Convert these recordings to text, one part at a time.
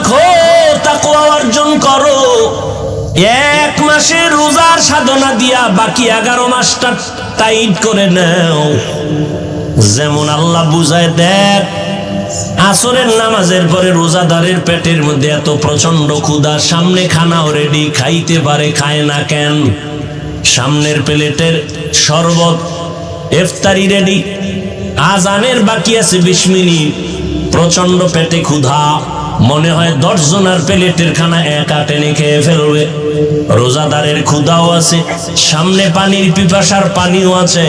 রাখো, তাকওয়া অর্জন করো। 1 মাসে রোজার সাধনা দিয়া বাকি 11 মাসটা টাইট করে নাও। যেমন আল্লাহ বুঝায়, দেখ আসরের নামাজের পরে রোজাদারের পেটের মধ্যে এত প্রচন্ড ক্ষুধা, সামনে খানাও রেডি, খাইতে পারে, খায় না কেন? সামনের প্লেটের শরবত, ইফতারি রেডি, আজানের বাকি আছে 20 মিনিট, প্রচন্ড পেটে ক্ষুধা, মনে হয় 10 জনের প্লেটের খানা একা টেনে খেয়ে ফেলবে। রোজাদারের ক্ষুধাও আছে, সামনে পানির পিপাসার পানিও আছে,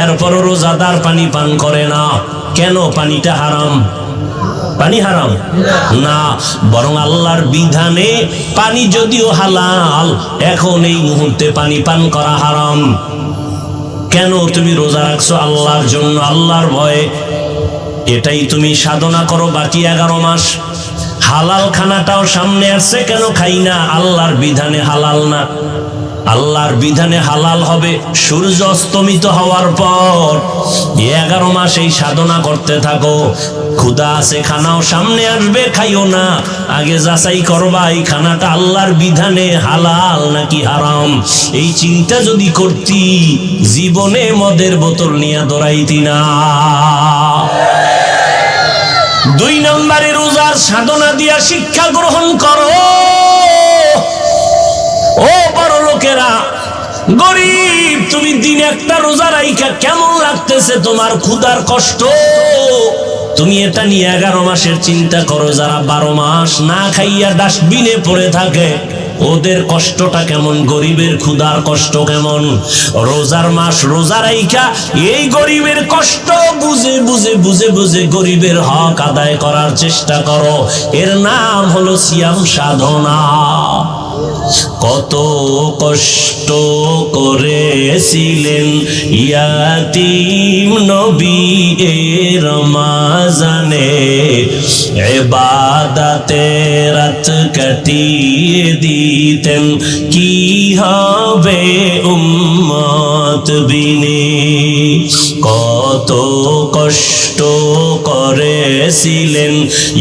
এরপরও রোজাদার পানি পান করে না। কেন? পানিটা হারাম। পানি হারাম না, বরং আল্লাহর বিধানে পানি যদিও হালাল, এখন এই মুহূর্তে পানি পান করা হারাম। কেন? তুমি রোজা রাখছো আল্লাহর জন্য, আল্লাহর ভয়ে, এটাই তুমি সাধনা করো বাকি 11 মাস। হালাল খানাটাও সামনে আসছে, কেন খাই না? আল্লাহর বিধানে হালাল না। আল্লাহর বিধানে হালাল হবে সূর্য অস্তমিত হওয়ার পর। 11 মাস এই সাধনা করতে থাকো। ক্ষুধা আছে, খানাও সামনে আসবে, খাইও না, আগে যাচাই করবা এই খানাটা আল্লাহর বিধানে হালাল নাকি হারাম। এই চিন্তা যদি করতি, জীবনে মদের বোতল নিয়ে দৌড়াইতি না। 2 নম্বরে রোজার সাধনা দিয়া শিক্ষা গ্রহণ করো। ও বড় লোকেরা, গরিব, তুমি দিনে একটা রোজা রাইখা কেমন লাগতেছে তোমার ক্ষুধার কষ্ট? তুমি এটা নিয়ে 11 মাসের চিন্তা করো। যারা 12 মাস না খাইয়া ডাস্টবিনে পড়ে থাকে, ওদের কষ্টটা কেমন, গরিবের ক্ষুধার কষ্ট কেমন? রোজার মাস রোজা রাইখা এই গরিবের কষ্ট বুঝে বুঝে বুঝে বুঝে গরিবের হক আদায় করার চেষ্টা করো। এর নাম হলো সিয়াম সাধনা। কত কষ্ট করেছিলেন ইয়াতীম নবী এ রমজানে, ইবাদতে রাত কাটিয়ে দিতেন, কি হবে উম্মত বিনে। কত কষ্ট করেছিলেন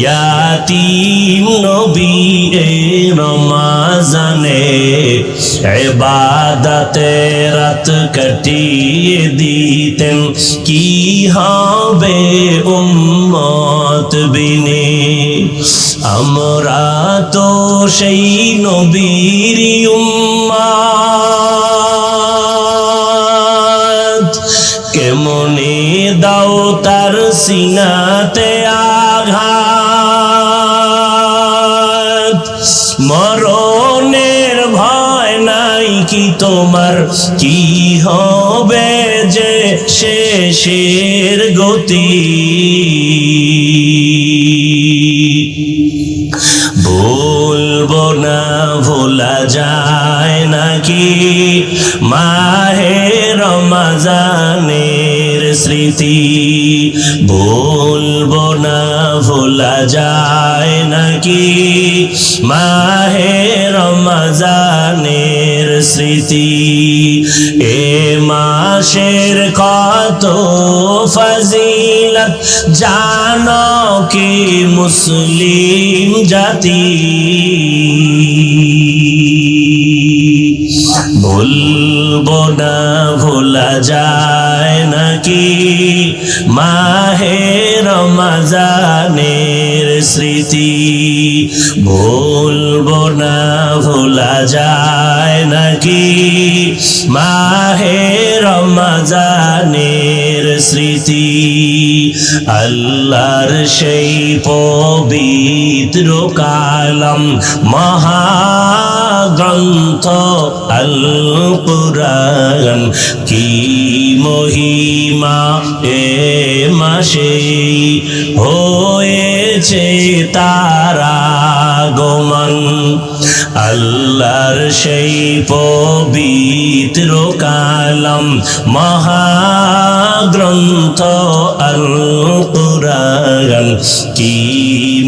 ইয়াতীম নবী এ রমজানে, ইবাদতে রাত কাটিয়ে দিতেন, কি হবে উম্মত বিনে। আমরা তো সেই নবীর উম্মত, কেমনে দাও তার সিনাতে আঘাত। মরণের ভয় নাই কি তোমার, কি হবে যে শেষের গতি। বলবো না ভোলা যায় নাকি মাহে রমজানের স্মৃতি। বলবো না ভোলা যায় নাকি মাহে রমজানের স্মৃতি। এ মাসের কত ফজিলত জানো কি মুসলিম জাতি। বলবো না ভোলা যায় নাকি মাহে রমজানের স্মৃতি। বলবো না ভোলা যায় নাকি মাহে রমজানের স্মৃতি। আল্লাহর সেই পবিত্র কালাম মহাগ্রন্থ আল কুরআন, কি মহিমা এ মাসে হয়েছে তার আগমন। আল্লাহর সেই পবিত্র কালাম মহাগ্রন্থ আল কুরআন, কি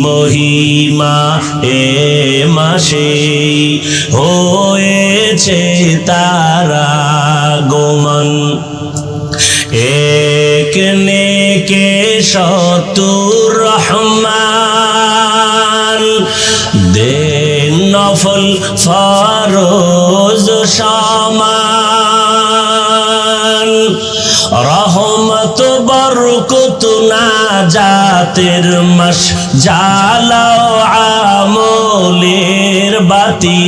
মহিমা এ মাসে হয়েছে তার আগমন। এক নেকে শতুর রহমান নফল ফরজ সমান, রহমত বরকত নাজাতের মাস, জ্বালাও আমলের বাতি।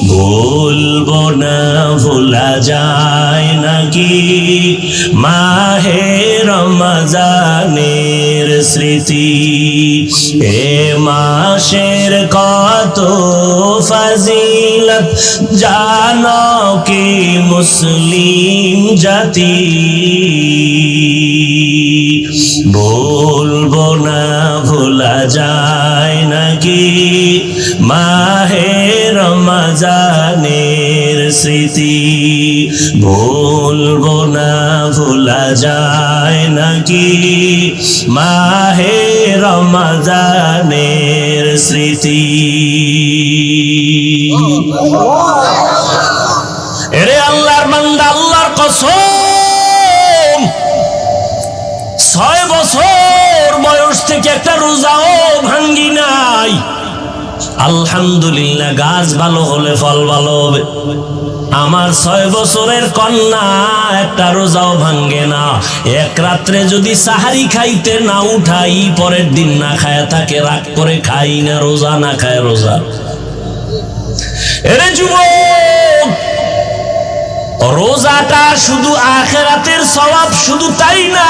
ভুলবো না ভোলা যায় নাকি মাহে রমজানের স্মৃতি। এ মাসের কত ফজিলত জানো কি মুসলিম জাতি। ভুলবো না ভোলা যায় নাকি মাহে রমজানের স্মৃতি। ভুলবো না ভোলা যায় নাকি মাহে রমজানের স্মৃতি। এরে আল্লাহর বান্দা, আল্লাহর কসম, 6 বছর বয়স থেকে একটা রোজাও ভাঙ্গি নাই। আলহামদুলিল্লাহ, গাছ ভালো হলে ফল ভালো হবে। আমার 6 বছরের কন্যা একটা রোজাও ভাঙ্গে না। এক রাত্রে যদি সাহারি খাইতে না উঠাই, পরের দিন না খায় তাকে রাগ করে খাই না, রোজা না খায় রোজা। এরে যুবক, রোজাটা শুধু আখিরাতের সওয়াব, শুধু তাই না,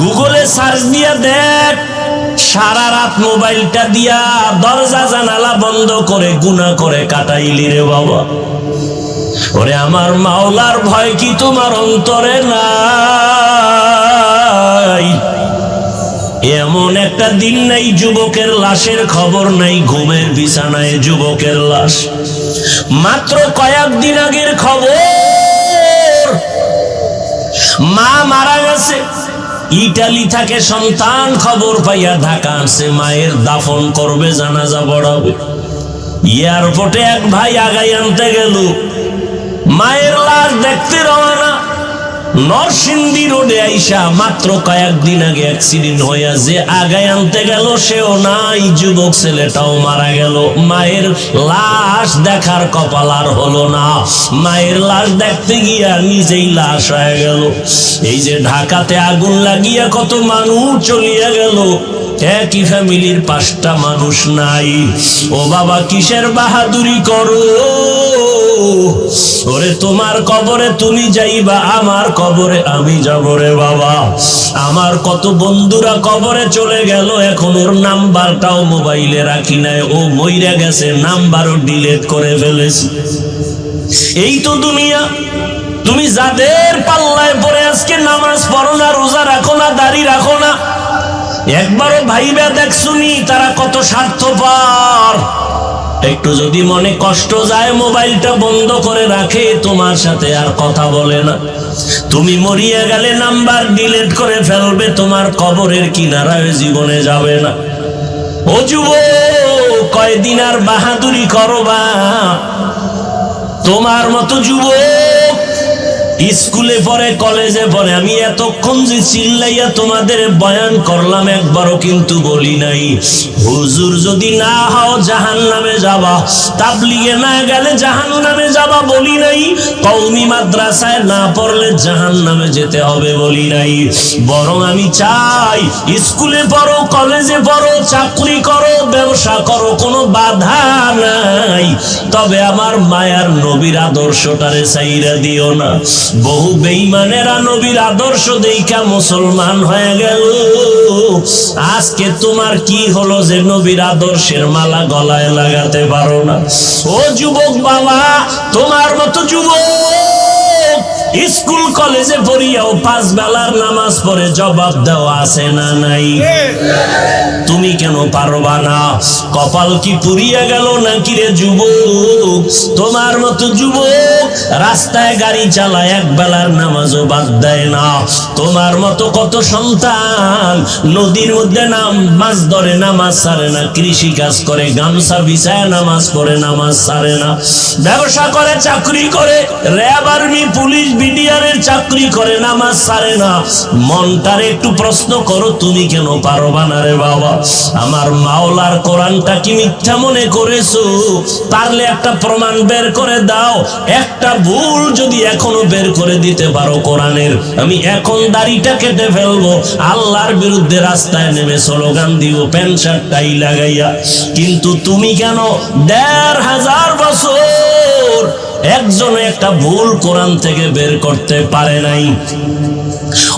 গুগলে সার্চ দিয়া দেখ, সারা রাত মোবাইলটা দিয়া দরজা জানালা বন্ধ করে গুনাহ করে কাটাইলি রে বাবা। ওরে আমার মাওলার ভয় কি তোমার অন্তরে নাই? এমন একটা দিন নাই যুবকের লাশের খবর নাই, ঘুমের বিছানায় যুবকের লাশ। মাত্র কয়েকদিন আগের খবর, মা মারা গেছে, ইটালি থেকে সন্তান খবর পাইয়া ঢাকা আসছে, মায়ের দাফন করবে, জানাজা পড়াবে। এয়ারপোর্টে এক ভাই আগাই আনতে গেল, মায়ের লাশ দেখতে রওনা। নরসিংদী রোডে আইসা মাত্র কয়েকদিন আগে অ্যাক্সিডেন্ট হইয়া যে আগায় আনতে গেল সেও নাই, যুবক ছেলেটাও মারা গেল। মায়ের লাশ দেখার কপাল আর হলো না। মায়ের লাশ দেখতে গিয়া নিজেই লাশ হয়ে গেল। এই যে ঢাকাতে আগুন লাগিয়া কত মানুষ চলিয়া গেল, একই ফ্যামিলির 5টা মানুষ নাই। ও বাবা, কিসের বাহাদুরি করো? ওরে তোমার কবরে তুমি যাইবা, আমার কবরে আমি যাব রে বাবা। আমার কত বন্ধুরা কবরে চলে গেল, এখন ওর নাম্বারটাও মোবাইলে রাখি নাই, ও মইরা গেছে, নাম্বারও ডিলিট করে ফেলেছি। এই তো দুনিয়া। তুমি যাদের পাল্লায় পড়ে আজকে নামাজ পড়ো না, রোজা রাখো না, দাড়ি রাখো না, একবারও ভাইবা দেখছুনি তারা কত স্বার্থপর। একটু যদি মনে কষ্ট যায়, মোবাইলটা বন্ধ করে রাখে, তোমার সাথে আর কথা বলে না। তুমি মরিয়া গেলে নাম্বার ডিলিট করে ফেলবে, তোমার কবরের কিনারায় জীবনে যাবে না। ও যুবক, কয়দিন আর বাহাদুরি করবা? তোমার মতো যুবক স্কুলে পড়ে, কলেজে পড়ে। আমি এতক্ষণ যে চিল্লাইয়া তোমাদের বয়ান করলাম, একবারও কিন্তু বলি নাই হুজুর যদি না হও জাহান্নামে যাবা, তাবলিগে না গেলে জাহান্নামে যাবা বলি নাই, কওমি মাদ্রাসায় না পড়লে জাহান্নামে যেতে হবে বলি নাই। বরং আমি চাই স্কুলে পড়ো, কলেজে পড়ো, চাকরি করো, ব্যবসা করো, কোনো বাধা নাই, তবে আমার মায়ার নবীর আদর্শটারে ছাইরা দিও না। বহু বেঈমানেরা নবীর আদর্শ দেইখা মুসলমান হয়ে গেল। আজকে তোমার কি হলো যে নবীর আদর্শের মালা গলায় লাগাতে পারো না? ও যুবক বাবা, তোমার মতো যুবক স্কুল কলেজে পড়িয়াও 5 বেলার নামাজ পড়ে জবাব দেওয়া আছে না নাই? তুমি কেন পারবা না? কপাল কি পুড়িয়া গেল নাকি রে যুবক? তোমার মতো যুবক রাস্তায় গাড়ি চালায়, 1 বেলার নামাজও বাদ দেয় না। তোমার মতো কত সন্তান নদীর মধ্যে মাছ ধরে, নামাজ ছাড়ে না, কৃষি কাজ করে, গামছা বিছায় নামাজ পড়ে, নামাজ ছাড়ে না, ব্যবসা করে, চাকরি করে, র্যাব, আর্মি, পুলিশ, বিডিআর এর চাকরি করে, নামাজ ছাড়ে না। মনটার একটু প্রশ্ন করো, তুমি কেন পারবা না রে বাবা? আমার মাওলার কোরআনটা কি মিথ্যা মনে করেছো? পারলে একটা প্রমাণ বের করে দাও। একটা ভুল যদি এখনো বের করে দিতে পারো কোরআনের, আমি এখন দাড়িটা কেটে ফেলবো, আল্লাহর বিরুদ্ধে রাস্তায় নেমে স্লোগান দিব প্যান্ট শার্ট টাই লাগাইয়া। কিন্তু তুমি কেন ১৫০০ বছর একজনে একটা ভুল কোরআন থেকে বের করতে পারে নাই?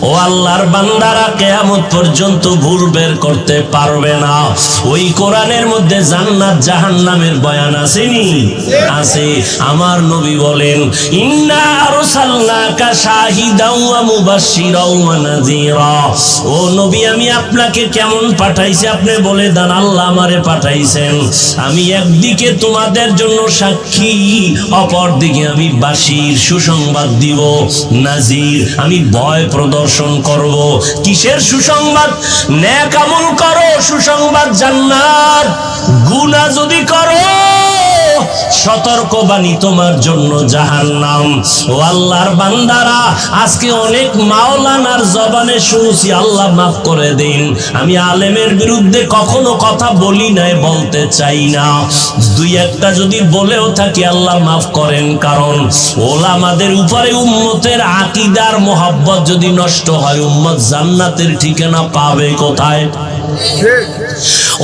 ও আল্লাহর বান্দারা, কিয়ামত পর্যন্ত ভুল বের করতে পারবে না। ওই কোরআনের মধ্যে জান্নাত জাহান্নামের বয়ান আসেনি? আছে। আমার নবী বলেন, ইন্না আরসালনাকা শাহিদাও ওয়া মুবাশশিরাও ওয়া নাযীরা। ও নবী, আমি আপনাকে কেমন পাঠাইছি আপনি বলে দেন। আল্লাহ আমারে পাঠাইছেন, আমি একদিকে তোমাদের জন্য সাক্ষী, অপরদিকে আমি বাশীর সুসংবাদ দিব, নাজির আমি ভয় প্রদর্শন করব। কিসের সুসংবাদ? নেক আমল করো, সুসংবাদ জান্নাত। গুনাহ যদি করো, সতর্কবাণী তোমার জন্য জাহান্নাম। ও আল্লাহর বান্দারা, আজকে অনেক মাওলানার জবানে শুনছি, আল্লাহ মাফ করে দিন, আমি আলেমের বিরুদ্ধে কখনো কথা বলি নাই, বলতে চাই না। দুই একটা যদি বলেও থাকি, আল্লাহ মাফ করেন। কারণ ওলামাদের উপরে উম্মতের আকীদার মোহাব্বত যদি নষ্ট হয়, উম্মত জান্নাতের ঠিকানা পাবে কোথায়?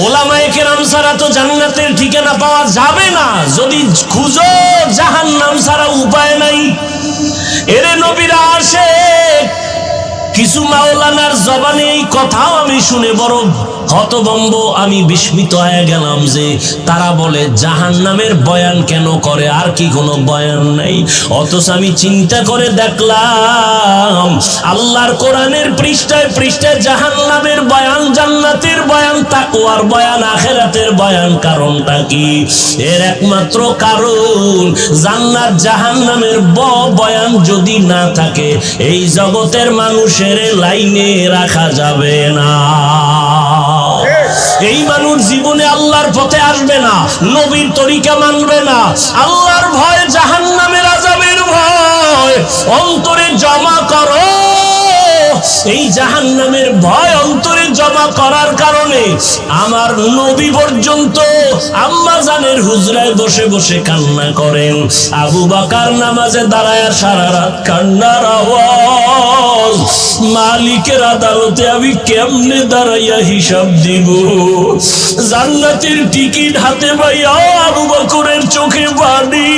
ওলামায়ে কেরাম ছাড়া তো জান্নাতের ঠিকানা পাওয়া যাবে না। যদি খুঁজো, জাহান্নাম ছাড়া উপায় নাই। এরে নবীর আশিক, কিছু মাওলানার জবানে এই কথাও আমি শুনে বড় হতভম্ব, আমি বিস্মিত হয়ে গেলাম যে তারা বলে জাহান্নামের বয়ান কেন করে, আর কি কোনো বয়ান নাই? অথচ আমি চিন্তা করে দেখলাম, আল্লাহর কোরআনের পৃষ্ঠায় পৃষ্ঠায় জাহান্নামের বয়ান, জান্নাতের বয়ান, তাকওয়ার বয়ান, আখিরাতের বয়ান। কারণটা কি? এর একমাত্র কারণ, জান্নাত জাহান্নামের বয়ান যদি না থাকে, এই জগতের মানুষের লাইনে রাখা যাবে না। এই মানুষ জীবনে আল্লাহর পথে আসবে না, নবীর তরিকা মানবে না। আল্লাহর ভয়, জাহান্নামের আযাবের ভয় অন্তরে জমা করো। এই জাহান্নামের ভয় অন্তরে জমা করার কারণে আমার নবী পর্যন্ত আম্মা জানের হুজরায় বসে বসে কান্না করেন। আবু বকর নামাজে দাঁড়ায় সারা রাত কান্নার আওয়াজ। মালিকের আদালতে আমি কেমনে দাঁড়াইয়া হিসাব দিব? জান্নাতের টিকিট হাতে পাইয়া আবু বকরের চোখে পানি,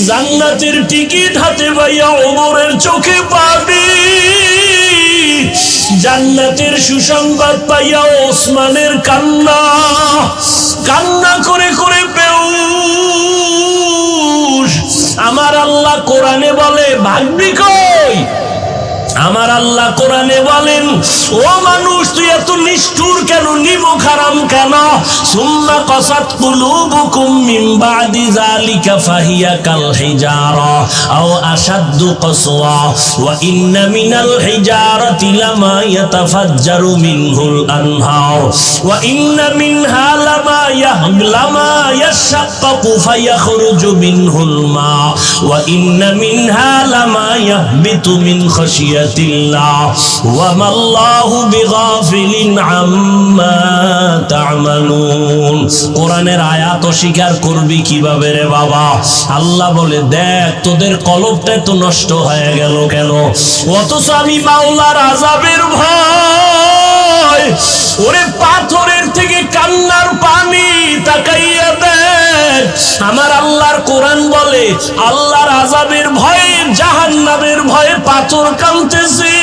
জান্নাতের টিকিট হাতে পাইয়া ওমরের চোখে পানি, জান্নাতের সুসংবাদ পাইয়া ওসমানের কান্না, কান্না করে করে বেহুশ। আমার আল্লাহ কোরআনে বলে, ভাগবি কই? আমার আল্লাহ কোরআনে বলেন, ও মানুষ, তুই এত নিষ্ঠুর কেন, নিমক হারাম কেন? সুম্মা কাসাত কুলুবুকুম মিন বাদি যালিকা ফাহিয়া কাল হিজারা আও আশাদ্দু কাসওয়া ওয়া ইন্না মিনাল হিজারাতি লামা ইয়াতাফাজ্জারু মিনহুল আনহার ওয়া ইন্না মিনহা লামা ইয়াশাক্কাকু ফায়াখরুজু মিনহুল মা ওয়া ইন্না মিনহা লামা ইয়াহবিতু মিন খাশিয়া কোরআনের আয়াত অস্বীকার করবি কিভাবে রে বাবা? আল্লাহ বলে, দেখ তোদের কলবটা তো নষ্ট হয়ে গেল কেন? অথচ আমি মাওলার আযাবের ভয়, ওরে পাথরের থেকে কান্নার পানি তাকাইয়া দেখ। আমার আল্লাহর কোরআন বলে, আল্লাহর আযাবের ভয়ে, জাহান্নামের ভয়ে পাথর কাঁদতেছে।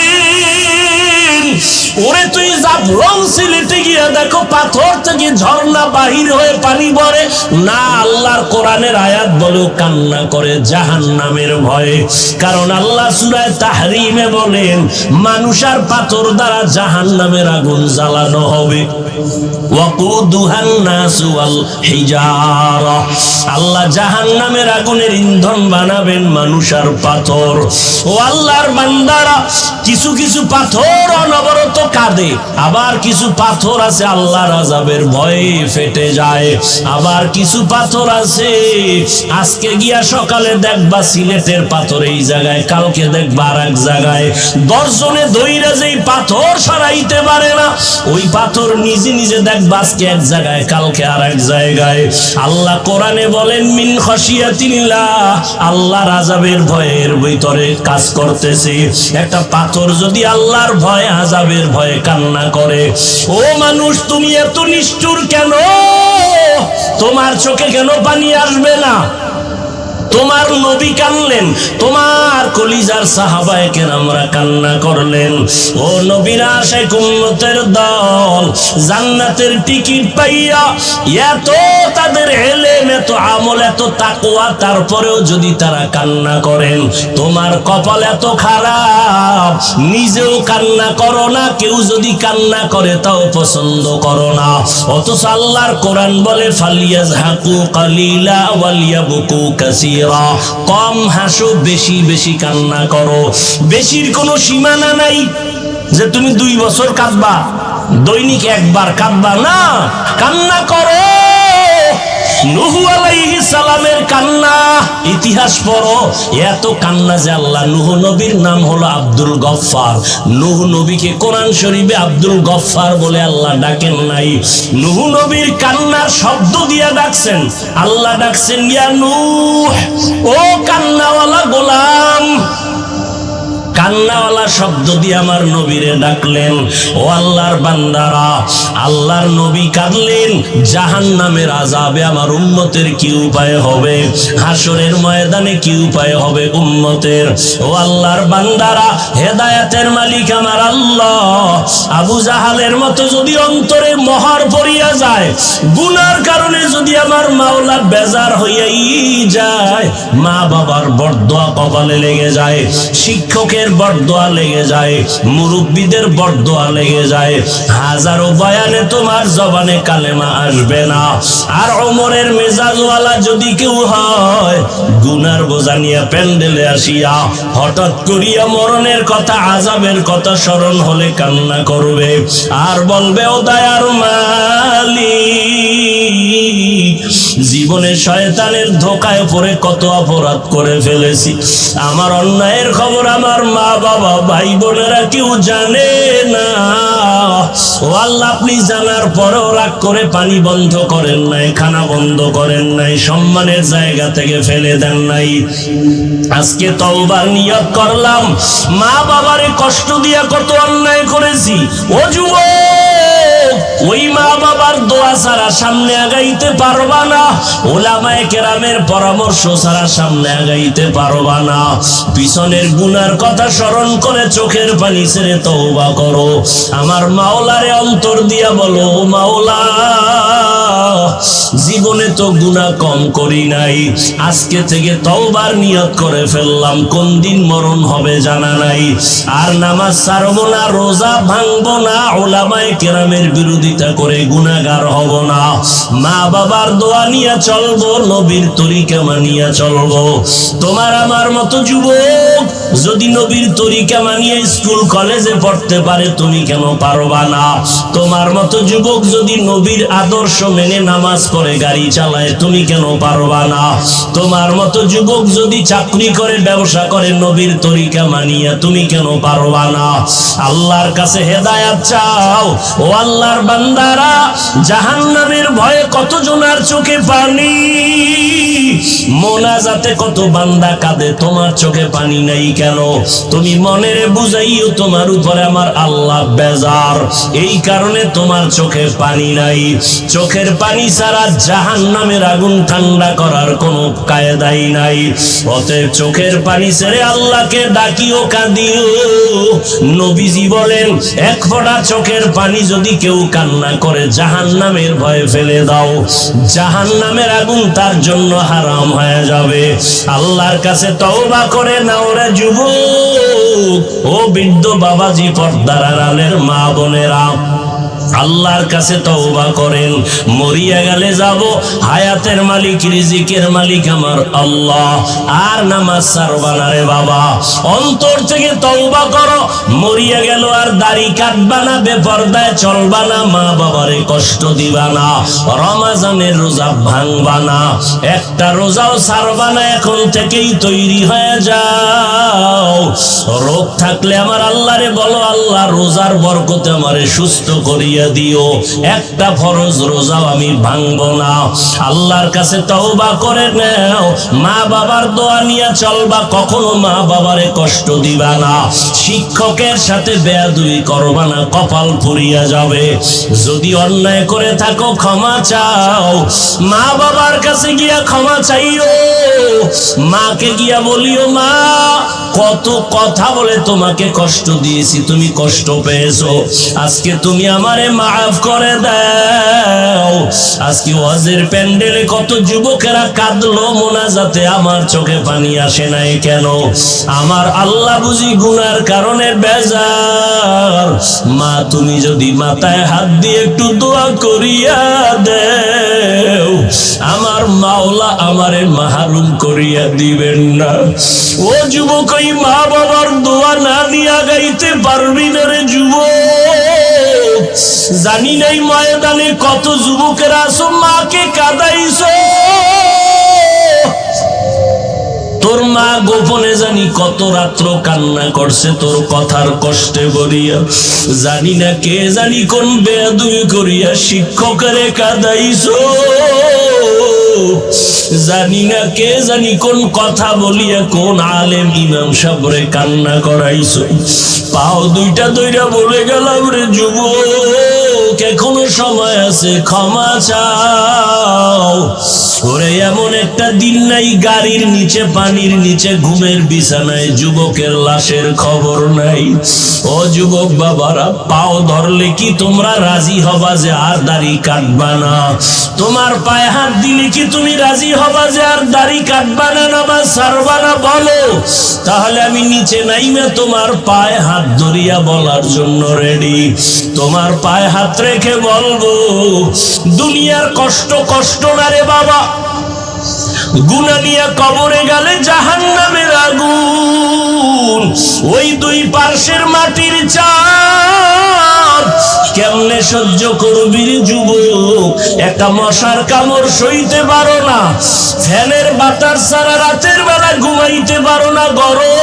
ওরে তুই জাফলং সিলেটে গিয়া দেখো, পাথর থেকে ঝর্ণা বাহির হয়ে পানি পড়ে না। আল্লাহর কোরআনের আয়াত বলে কান্না করে জাহান্নামের ভয়ে। কারণ আল্লাহ সূরা তাহরিমে বলেন, মানুষ আর পাথর দ্বারা জাহান্নামের আগুন জ্বালানো হবে। ওয়াকুদুহান নাসু ওয়াল হিজারা, আল্লাহ জাহান্নামের আগুনের ইন্ধন বানাবেন মানুষ আর পাথর। ও আল্লাহর বান্দারা, কিছু কিছু পাথর অনবরত কাঁদে, আবার কিছু পাথর আছে আল্লাহর আযাবের ভয়ে ফেটে যায়। আবার কিছু পাথর আছে আজকে গিয়া সকালে দেখবা সিলেটের পাথর এই জায়গায়, কালকে দেখবা আর এক জায়গায়। 10 জনে ধইরা যেই পাথর সরাইতে পারে না, ওই পাথর নিজে নিজে দেখবা আজকে এক জায়গায়, কালকে আর এক জায়গায়। আল্লাহ কোরআনে বলেন মিন খাশিয়াতিল্লাহ, আল্লাহর আযাবের ভয়ের ভিতরে কাজ করতেছে। একটা পাথর যদি আল্লাহর ভয় আযাবের ভয়ে কান্না করে, ও মানুষ তুমি এত নিষ্ঠুর কেন? তোমার চোখে কেন পানি আসবে না? তোমার নবী কানলেন, তোমার কলিজার সাহাবায়ে কেরামরা কান্না করলেন। ও নবীর আশিক উম্মতের দল, জান্নাতের টিকিট পাইয়া এত তাদের ইলম, এত আমল, এত তাকওয়া, তারপরেও যদি তারা কান্না করেন, তোমার কপাল এত খারাপ, নিজেও কান্না করো না, কেউ যদি কান্না করে তাও পছন্দ করো না। অথচ আল্লাহর কোরআন বলে ফালিয়াজহাকু কালিলা ওয়ালিয়াবকু কাসীরা, কম হাসো, বেশি বেশি কান্না করো। বেশির কোনো সীমানা নাই যে তুমি 2 বছর কাঁদবা, দৈনিক একবার কাঁদবা না, কান্না করো। নূহ আলাইহিস সালামের কান্না ইতিহাস পড়ো, এত কান্না যে আল্লাহ, নূহ নবীর নাম হলো আব্দুল গফফার। নূহ নবীকে কোরআন শরীফে আব্দুল গফফার বলে আল্লাহ ডাকেন নাই, নূহ নবীর কান্নার শব্দ দিয়া ডাকছেন। আল্লাহ ডাকছেন ইয়া নূহ, ও কান্নাওয়ালা গোলাম। কান্নাওয়ালা শব্দ দিয়ে আমার নবীরে ডাকলেন। ও আল্লাহর বান্দারা, আল্লাহর নবী কাঁদলেন, জাহান্নামের আযাবে আমার উম্মতের কি উপায় হবে, হাসরের ময়দানে কি উপায় হবে উম্মতের। ও আল্লাহর বান্দারা, হেদায়েতের মালিক আমার আল্লাহ, আবু জাহালের মতো যদি অন্তরে মহর পড়িয়া যায়, গুনার কারণে যদি আমার মাওলা বেজার হইয়াই যায়, মা বাবার বরদোয়া কপালে লেগে যায়, শিক্ষকের বরদোয়া লেগে যায়, মুরব্বীদের বরদোয়া লেগে যায়, হাজারো বয়ানে তোমার জবানে কালেমা আসবে না। আর ওমরের মেজাজওয়ালা যদি কেউ হয়, গুনার বোঝা নিয়ে প্যান্ডেলে আসিয়া হঠাৎ করিয়া মরণের কথা, আযাবের কথা স্মরণ হলে কান্না করবে আর বলবে ও দয়ার মালিক, জীবনে শয়তানের ধোকায় পড়ে কত অপরাধ করে ফেলেছি, আমার অন্যায়ের খবর আমার মা বাবা ভাই বোনেরা কেউ জানে না। ও আল্লাহ, আপনি জানার পরেও রাগ করে পানি বন্ধ করেন নাই, খানা বন্ধ করেন নাই, সম্মানের জায়গা থেকে ফেলে দেন নাই। আজকে তওবার নিয়ত করলাম, মা বাবারে কষ্ট দিয়া কত অন্যায় করেছি। ও যুবক, ওই মা বাবার দোয়া ছাড়া সামনে আগাইতে পারবা না, উলামায়ে কেরামের পরামর্শ ছাড়া সামনে আগাইতে পারবা না। পিছনের গুনার কথা স্মরণ করে চোখের পানি ছেড়ে তওবা করো। আমার মাওলারে অন্তর দিয়া বলো, মাওলা, জীবনে তো গুনাহ কম করি নাই, আজকে থেকে তওবার নিয়ত করে ফেললাম, কোন দিন মরণ হবে জানা নাই। আর নামাজ ছাড়বো না, রোজা ভাঙবো না, উলামায়ে কেরামের বিরোধিতা করে গুনাহগার হব না, মা বাবার দোয়া নিয়ে চলবো, নবীর তরিকা মানিয়া চলবো। তোমার আমার মতো যুবক যদি নবীর তরিকা মানিয়ে স্কুল কলেজে পড়তে পারে, তুমি কেন পারবা না? তোমার মতো যুবক যদি নবীর আদর্শ মেনে নামাজ পড়ে গাড়ি চালায়, তুমি কেন পারবা না? তোমার মতো যুবক যদি চাকরি করে, ব্যবসা করে, নবীর তরিকা মানিয়া, তুমি কেন পারবা না? আল্লাহর কাছে হেদায়েত চাও। ও আল্লাহর বান্দারা, জাহান্নামের ভয়ে কত জনার চোখে পানি, মোনাজাতে কত বান্দা কাঁদে, তোমার চোখে পানি নাই কেন? তুমি মনেরে বুঝাইও তোমার উপরে আমার আল্লাহ বেজার, এই কারণে তোমার চোখে পানি নাই। চোখের পানি ছাড়া জাহান্নামের আগুন ঠান্ডা করার কোনো কায়দাই নাই। অতএব চোখের পানি ছেড়ে আল্লাহকে ডাকিও, কাঁদিও। নবীজি বলেন, এক ফোঁটা চোখের পানি যদি কেউ কান্না করে, জাহান্নামের ভয়ে ফেলে দাও, জাহান্নামের আগুন তার জন্য হারাম হয়ে যাবে। আল্লাহর কাছে তওবা করে নাও রে যুবক, ও বৃদ্ধ বাবাজি, পর্দার আড়ালের মা বোনেরা, আল্লাহর কাছে তওবা করেন। মরিয়া গেলে যাব, হায়াতের মালিক রিজিকের মালিক আমার আল্লাহ। আর নামাজ ছাড়বা না রে বাবা, অন্তর থেকে তওবা করো। মরিয়া গেল আর দাড়ি কাটবা না, বেপরদায় চলবা না, মা বাবারে কষ্ট দিবা না, রমজানের রোজা ভাঙবা না, একটা রোজাও ছাড়বা না। এখন থেকেই তৈরি হয়ে যাও। রোগ থাকলে আমার আল্লাহরে বলো, আল্লাহ রোজার বরকতে আমারে সুস্থ করিয়া দিও, একটা ফরজ রোজাও আমি ভাঙবো না। আল্লাহর কাছে তওবা করে নাও। মা বাবার দোয়া নিয়ে চলবা, কখনো মা বাবারে কষ্ট দিবা না। শিক্ষকের সাথে বেয়াদবি করবা না, কপাল পুড়িয়া যাবে। যদি অন্যায় করে থাকো ক্ষমা চাও, মা বাবার কাছে গিয়া ক্ষমা চাইও। মাকে গিয়া বলিও, মা কত কথা বলে তোমাকে কষ্ট দিয়েছি, তুমি কষ্ট পেয়েছো, আজকে তুমি আমারে মাফ করে দাও। আজকে ওয়াজের প্যান্ডেলে কত যুবকেরা কাঁদলো মোনাজাতে, আমার চোখে পানি আসে নাই কেন? আমার আল্লাহ বুঝি গুনার কারণে বেজার। মা তুমি যদি মাথায় হাত দিয়ে একটু দোয়া করিয়া দেও, আমার মাওলা আমারে মাহরুম করিয়া দিবেন না। ও যুবক, ওই মা বাবার দোয়া না নিয়া গাইতে পারবি না রে যুবক। জানি নাই ময়দানে কত যুবকেরা আছো, মাকে কাঁদাইছো। তোর মা গোপনে জানি কত রাত্র কান্না করছে তোর কথার কষ্টে বলিয়া। জানি না কে জানি কোন বেয়াদবি করিয়া শিক্ষকেরে কাঁদাইছো। জানি না কে জানি কোন কথা বলিয়া কোন আলেম ইমাম সাহেবরে কান্না করাইছো। পাও দুইটা দইরা বলে গেলাম রে যুবক, এখনো সময় আছে, ক্ষমা চাও। ওরে এমন একটা দিন নাই গাড়ির নিচে, পানির নিচে, ঘুমের বিছানায় যুবকের লাশের খবর নাই। ও যুবক বাবারা, পাও ধরলে কি তোমরা রাজি হবা যে আর দাড়ি কাটবা না? তোমার পায়ে হাত দিলে কি তুমি রাজি হবা যে আর দাড়ি কাটবা না, নামাজ ছাড়বা না? বলো, তাহলে আমি নিচে নাইমে তোমার পায়ে হাত ধরিয়া বলার জন্য রেডি। তোমার পায়ে হাত রেখে বলবো, দুনিয়ার কষ্ট কষ্ট না রে বাবা। গুনাহ নিয়ে কবরে গেলে জাহান্নামের আগুন, ওই দুই পার্শ্বের মাটির চাপ কেমনে সহ্য করবি রে যুবক? একটা মশার কামড় সইতে পারো না, ফ্যানের বাতাস ছাড়া রাতের বেলা ঘুমাইতে পারো না, গরম।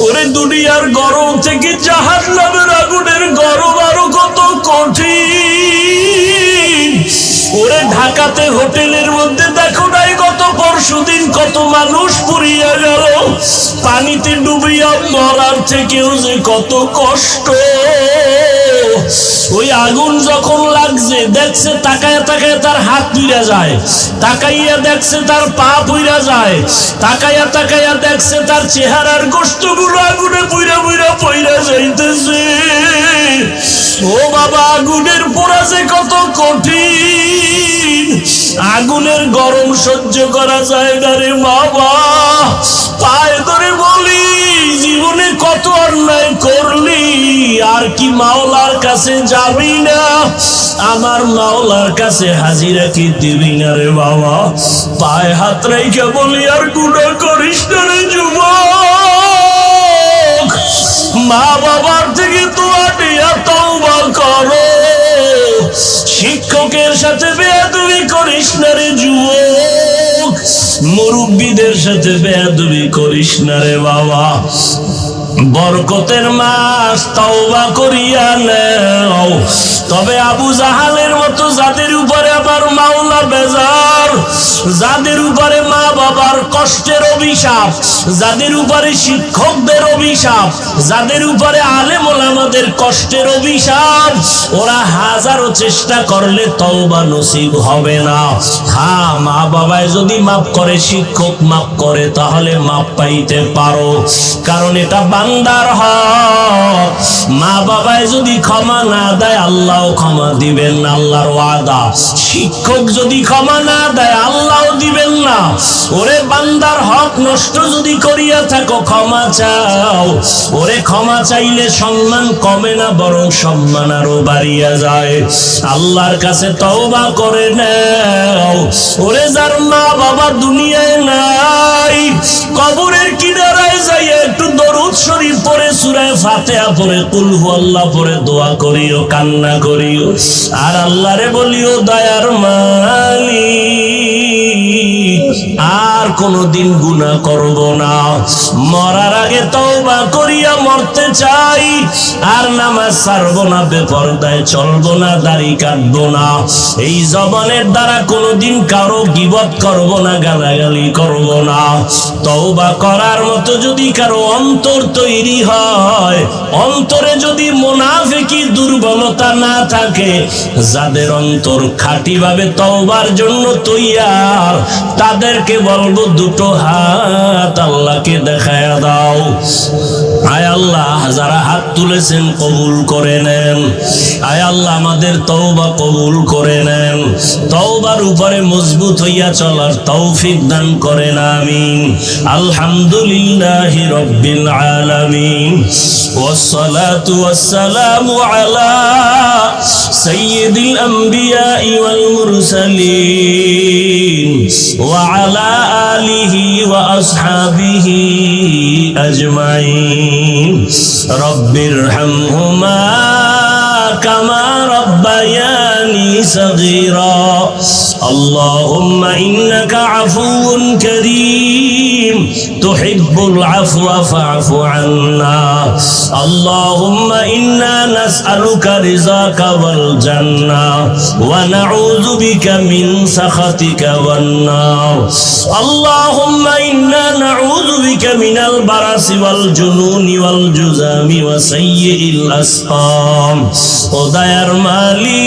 ওরে দুনিয়ার গরম থেকে জাহান্নামের আগুনের গরম আরো কত কঠিন। ওরে ঢাকাতে হোটেলের মধ্যে দেখো নাই গত পরশুদিন কত মানুষ পুড়িয়া গেল, পানিতে ডুবিয়া মরার থেকেও যে কত কষ্ট। ওই আগুন যখন লাগছে, দেখছে তাকায় তাকায় তার হাত পুড়া যায়, তাকাইয়া দেখছে তার পা পুড়া যায়, তাকাইয়া তাকাইয়া দেখছে তার চেহারার গোশতগুলো আগুনে পুড়া পুড়া পইরা যাইতেছে। ও বাবা, আগুনের পোড়া যে কত কঠিন, আগুনের গরম সহ্য করা যায় না রে বাবা। পায়ে ধরে বলি, জীবনে কত অন্যায় করলি, আর কি মাওলার কাছে যাবি না? আমার মাওলার কাছে হাজিরা কি দিবি না রে বাবা? পায়ে হাত রেখে বলি, আর গুনাহ করিস না রে যুবক। মা বাবার থেকে দোয়া নিয়া তওবা করো। শিক্ষকের সাথে বেয়াদবি করিস না রে যুবক। মুরব্বীদের সাথে বেয়াদবি করিস না রে বাবা। বরকতের মাস, তওবা করিয়া নাও। তবে আবু জাহালের মতো যাদের উপরে আবার মাওলা বেজার, যাদের উপরে মা বাবার কষ্টের অভিশাপ, যাদের উপরে শিক্ষকদের অভিশাপ, যাদের উপরে আলেম ওলামাদের কষ্টের অভিশাপ, ওরা হাজারো চেষ্টা করলে তওবা নসিব হবে না। হ্যাঁ, মা বাবায় যদি মাফ করে, শিক্ষক মাফ করে, তাহলে মাফ পাইতে পারো, কারণ এটা বান্দার হক। মা বাবায় যদি ক্ষমা না দেয়, আল্লাহ ক্ষমা দিবেন, আল্লাহর ওয়াদা। শিক্ষক যদি ক্ষমা না দেয়, আল্লাহ দিবেন না। ওরে বান্দার হক নষ্ট যদি করিয়া থাকো ক্ষমা চাও। ওরে ক্ষমা চাইলে সম্মান কমে না, বরং সম্মান আরো বাড়িয়া যায়। আল্লাহর কাছে তওবা করে নাও। ওরে যার মা বাবা দুনিয়ায় নাই, কবরের কিনারায় যাইয়া একটু দরুদ শরীফ পড়ে, সূরা ফাতিহা পড়ে, কুল হুয়াল্লাহ পড়ে দোয়া করিও, কান্না করিও, আর আল্লাহরে বলিও দয়ার মালিক আর কোনদিন গুনাহ করব না। মরার আগে তওবা করিয়া মরতে চাই। আর নামাজ ছাড়বো না, বেপরদায় চলবো না, দাড়ি কাটবো না। এই জবানের দ্বারা কোনদিন কারো গীবত করব না, গালাগালি করব না। তওবা করার মতো যদি কারো অন্তর তৈরি হয়, অন্তরে যদি মুনাফিকি দুর্বলতা না থাকে, যাদের অন্তর খাঁটিভাবে তওবার জন্য তৈয়ার, তাদেরকে বলবো দুটো হাত আল্লাহকে দেখায়া দাও। আয় আল্লাহ, যারা হাত তুলেছেন কবুল করে নেন। আয় আল্লাহ, আমাদের তওবা কবুল করে নেন। তওবার উপরে মজবুত হইয়া চলার তৌফিক দান করেন, আমিন। আলহামদুলিল্লাহি রাব্বিল আলামিন, ওয়াসসালাতু ওয়াসসালামু আলা সাইয়্যিদিল আমবিয়াই ওয়াল মুরসালিন ওয়া আলা আলিহি ওয়া আসহাবিহি আজমাইন। রব্বিরহামহুমা কামা রাব্বায়ানি সগীরা। আল্লাহুম্মা ইন্নাকা আফুউন কারীম তুহিব্বুল আফওয়া ফা'ফু আন্না। আল্লাহুম্মা ইন্না নাসআলুকা রিযাকা ওয়াল জান্নাহ ওয়া নাউযু বিকা মিন সাখাতিকা ওয়ান নার। আল্লাহুম্মা ইন্না নাউযু বিকা মিনাল বারাসি ওয়াল জুনুনি ওয়াল জুযামি ওয়া সাইয়্যিল আসকাম। ও দয়ার মালিক,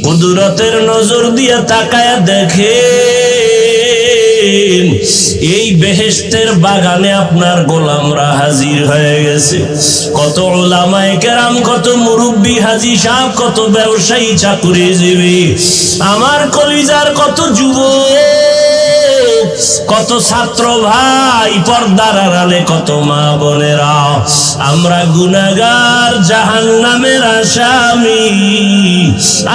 কুদরতের নজর দিয়ে তাকায়া দেখেন, এই বেহেশতের বাগানে আপনার গোলামরা হাজির হয়ে গেছে। কত উলামায়ে কেরাম, কত মুরব্বী হাজী সাহেব, কত ব্যবসায়ী চাকুরিজীবী, আমার কলিজার কত যুবক, কত ছাত্র ভাই, পর্দার আড়ালে কত মা বোনেরা। আমরা গুনাহগার, জাহান্নামের আসামি।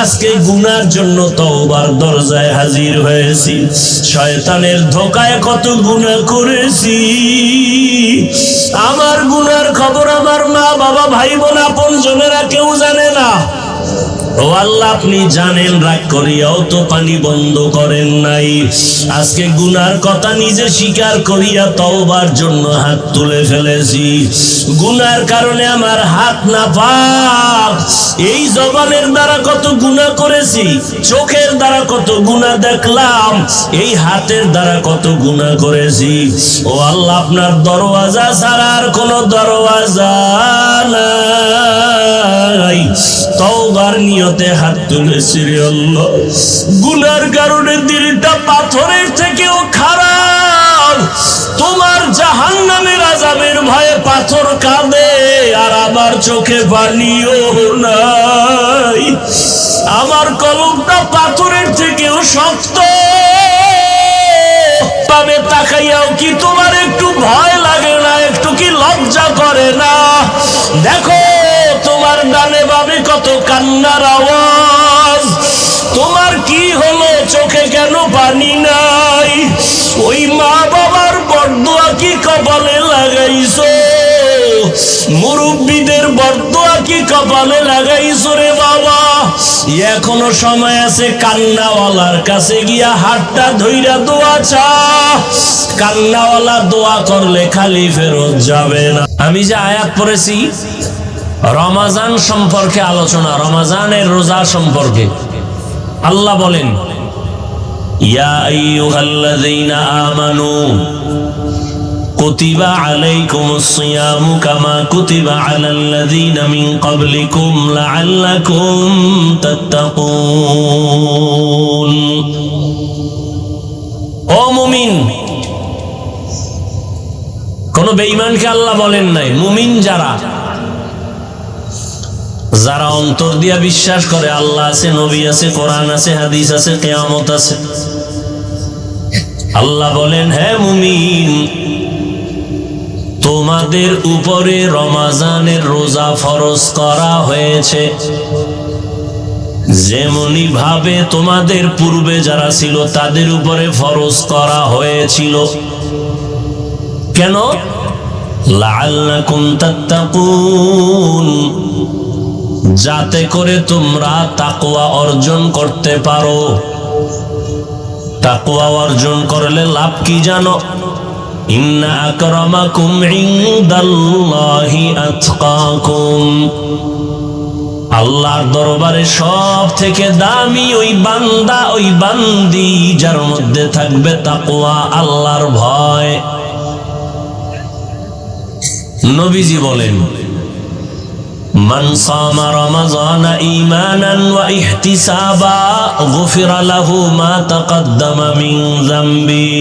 আজকে গুনার জন্য তওবার দরজায় হাজির হয়েছি। শয়তানের ধোকায় কত গুনাহ করেছি। আমার গুনার খবর আমার মা বাবা, ভাই বোন, আপন জনেরা কেউ জানে না। ও আল্লাহ, আপনি জানেন, রাগ করিয়াও তো পানি বন্ধ করেন নাই। আজকে গুনার কথা নিজে স্বীকার করিয়া তওবার জন্য হাত তুলে ফেলেছি। গুনার কারণে আমার হাত না পাক। এই জবানের দ্বারা কত গুনাহ করেছি, চোখের দ্বারা কত গুনাহ দেখলাম, এই হাতের দ্বারা কত গুনাহ করেছি। ও আল্লাহ, আপনার দরওয়াজা ছাড়া আর কোনো দরওয়াজা নাই। তওবার নিয়তে হাত তুলেছি রে আল্লাহ। গুনার কারণে দিলটা পাথরের থেকেও খারাপ। তোমার জাহান্নামের আযাবের ভয়ে পাথর কাঁদে, আর আমার চোখে পানিও নাই। আমার কলবটা পাথরের থেকেও শক্ত। পাবে তাকাইয়াও কি তোমার একটু ভয় লাগে না? একটু কি লজ্জা করে না? দেখো তোমার ডানে বামে কত কান্নার আওয়াজ। তোমার কি হলো? চোখে কেন পানি নাই? ওই মা বাবার বরদোয়া কি কপালে লাগাইছো? মুরব্বীদের বরদোয়া কি কপালে লাগাইছো রে বাবা? এখনো সময় আছে, কান্নাওয়ালার কাছে গিয়া হাতটা ধইরা দোয়া চা। কান্নাওয়ালা দোয়া করলে খালি ফেরত যাবে না। আমি যে আয়াত পড়েছি রমাজান সম্পর্কে আলোচনা, রমাজানের রোজা সম্পর্কে। আল্লাহ বলেন, ইয়া আইয়ুহাল্লাযীনা আমানু কুতিবা আলাইকুমুস সিয়ামু কামা কুতিবা আলাল্লাযীনা মিন ক্বাবলিকুম লাআল্লাকুম তাত্তাকুন। ও মুমিন, কোন বেঈমানকে আল্লাহ বলেন নাই, মুমিন যারা যারা অন্তর দিয়া বিশ্বাস করে আল্লাহ আছে, নবী আছে, কোরআন আছে, হাদিস আছে, কিয়ামত আছে, আল্লাহ বলেন, হে মুমিন, তোমাদের উপরে রমাজানের রোজা ফরজ করা হয়েছে, যেমনি ভাবে তোমাদের পূর্বে যারা ছিল তাদের উপরে ফরজ করা হয়েছিল। কেন? লাআল্লাকুম তাত্তাকুন, যাতে করে তোমরা তাকওয়া অর্জন করতে পারো। তাকওয়া অর্জন করলে লাভ কি জানো? ইন্না আকরামাকুম ইনদাল্লাহি আতকাকুম, আল্লাহর দরবারে সব থেকে দামি ওই বান্দা, ওই বান্দি যার মধ্যে থাকবে তাকওয়া, আল্লাহর ভয়। নবীজি বলেন, মান সামা রমাযানা ঈমানান ওয়া ইহতিসাবা গুফিরা লাহু মা তাকাদ্দামা মিন যামবি,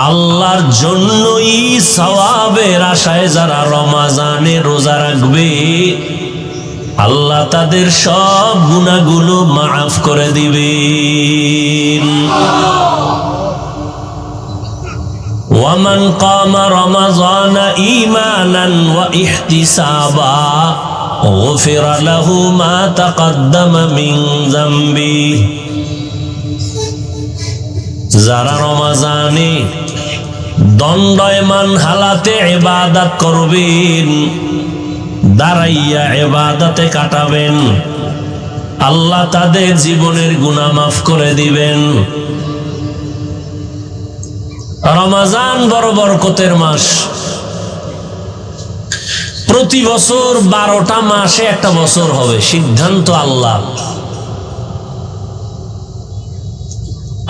আল্লাহর জন্যই সওয়াবের আশায় যারা রমাজানে রোজা রাখবে, আল্লাহ তাদের সব গুনাহগুলো মাফ করে দিবেন। ওয়ামান কামা রমাযানা ঈমানান ওয়া ইহতিসাবা গুফিরা লাহু মা তাকাদ্দামা মিন যামবি, যারা রমাজানে দণ্ডায়মান হালাতে ইবাদত করবেন, দাঁড়াইয়া ইবাদতে কাটাবেন, আল্লাহ তাদের জীবনের গুনাহ মাফ করে দিবেন। রমাজান বড় বরকতের মাস। প্রতি বছর 12টা মাসে একটা বছর হবে, সিদ্ধান্ত আল্লাহ।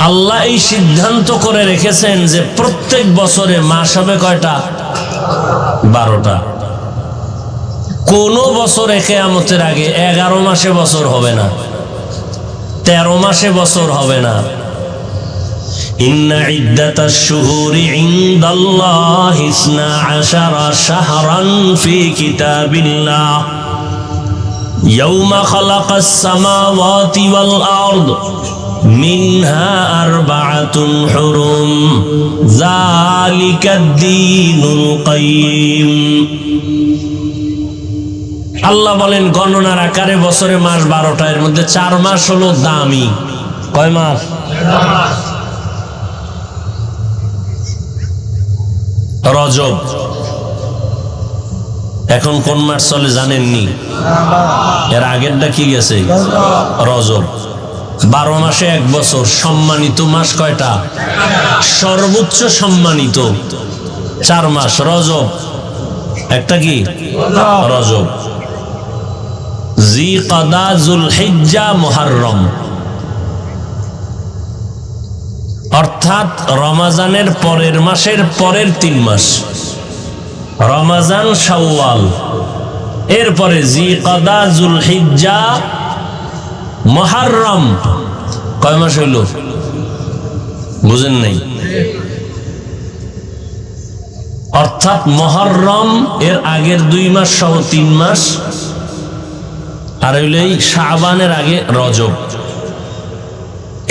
আল্লাহ এই সিদ্ধান্ত করে রেখেছেন যে প্রত্যেক বছরে মাস হবে কয়টা? 12টা। কোন বছরে কিয়ামতের আগে 11 মাসে বছর হবে না, 13 মাসে বছর হবে না। ইন্না ইদ্দাতাশ শুহুরি ইনদাল্লাহি 12 শাহরান ফি কিতাবিল্লাহ ইয়াওমা খালাকাস সামাওয়াতি ওয়াল আরদ মিনহা আরবাআতুন হুরুম যালিকাদ দীনুল কাইয়্যিম। আল্লাহ বলেন, গণনার আকারে বছরে মাস 12টা, এর মধ্যে 4 মাস হলো দামি। কয় মাস? রজব। এখন কোন মাস চলে জানেননি? এর আগেরটা কি গেছে? রজব। 12 মাসে 1 বছর। সম্মানিত মাস কয়টা? সর্বোচ্চ সম্মানিত 4 মাস। রজব একটা কি? রজব, জিকাদা, যুলহিজ্জা, মুহররম। অর্থাৎ রমাজানের পরের মাসের পরের 3 মাস। রমাজান, শাওয়াল, এরপরে জিকাদা, যুলহিজ্জা, মুহররম। কয় মাস হইল? বুঝেন নাই? অর্থাৎ মুহররম এর আগের 2 মাস সহ 3 মাস, আর হইল এই শাবানের আগে রজব।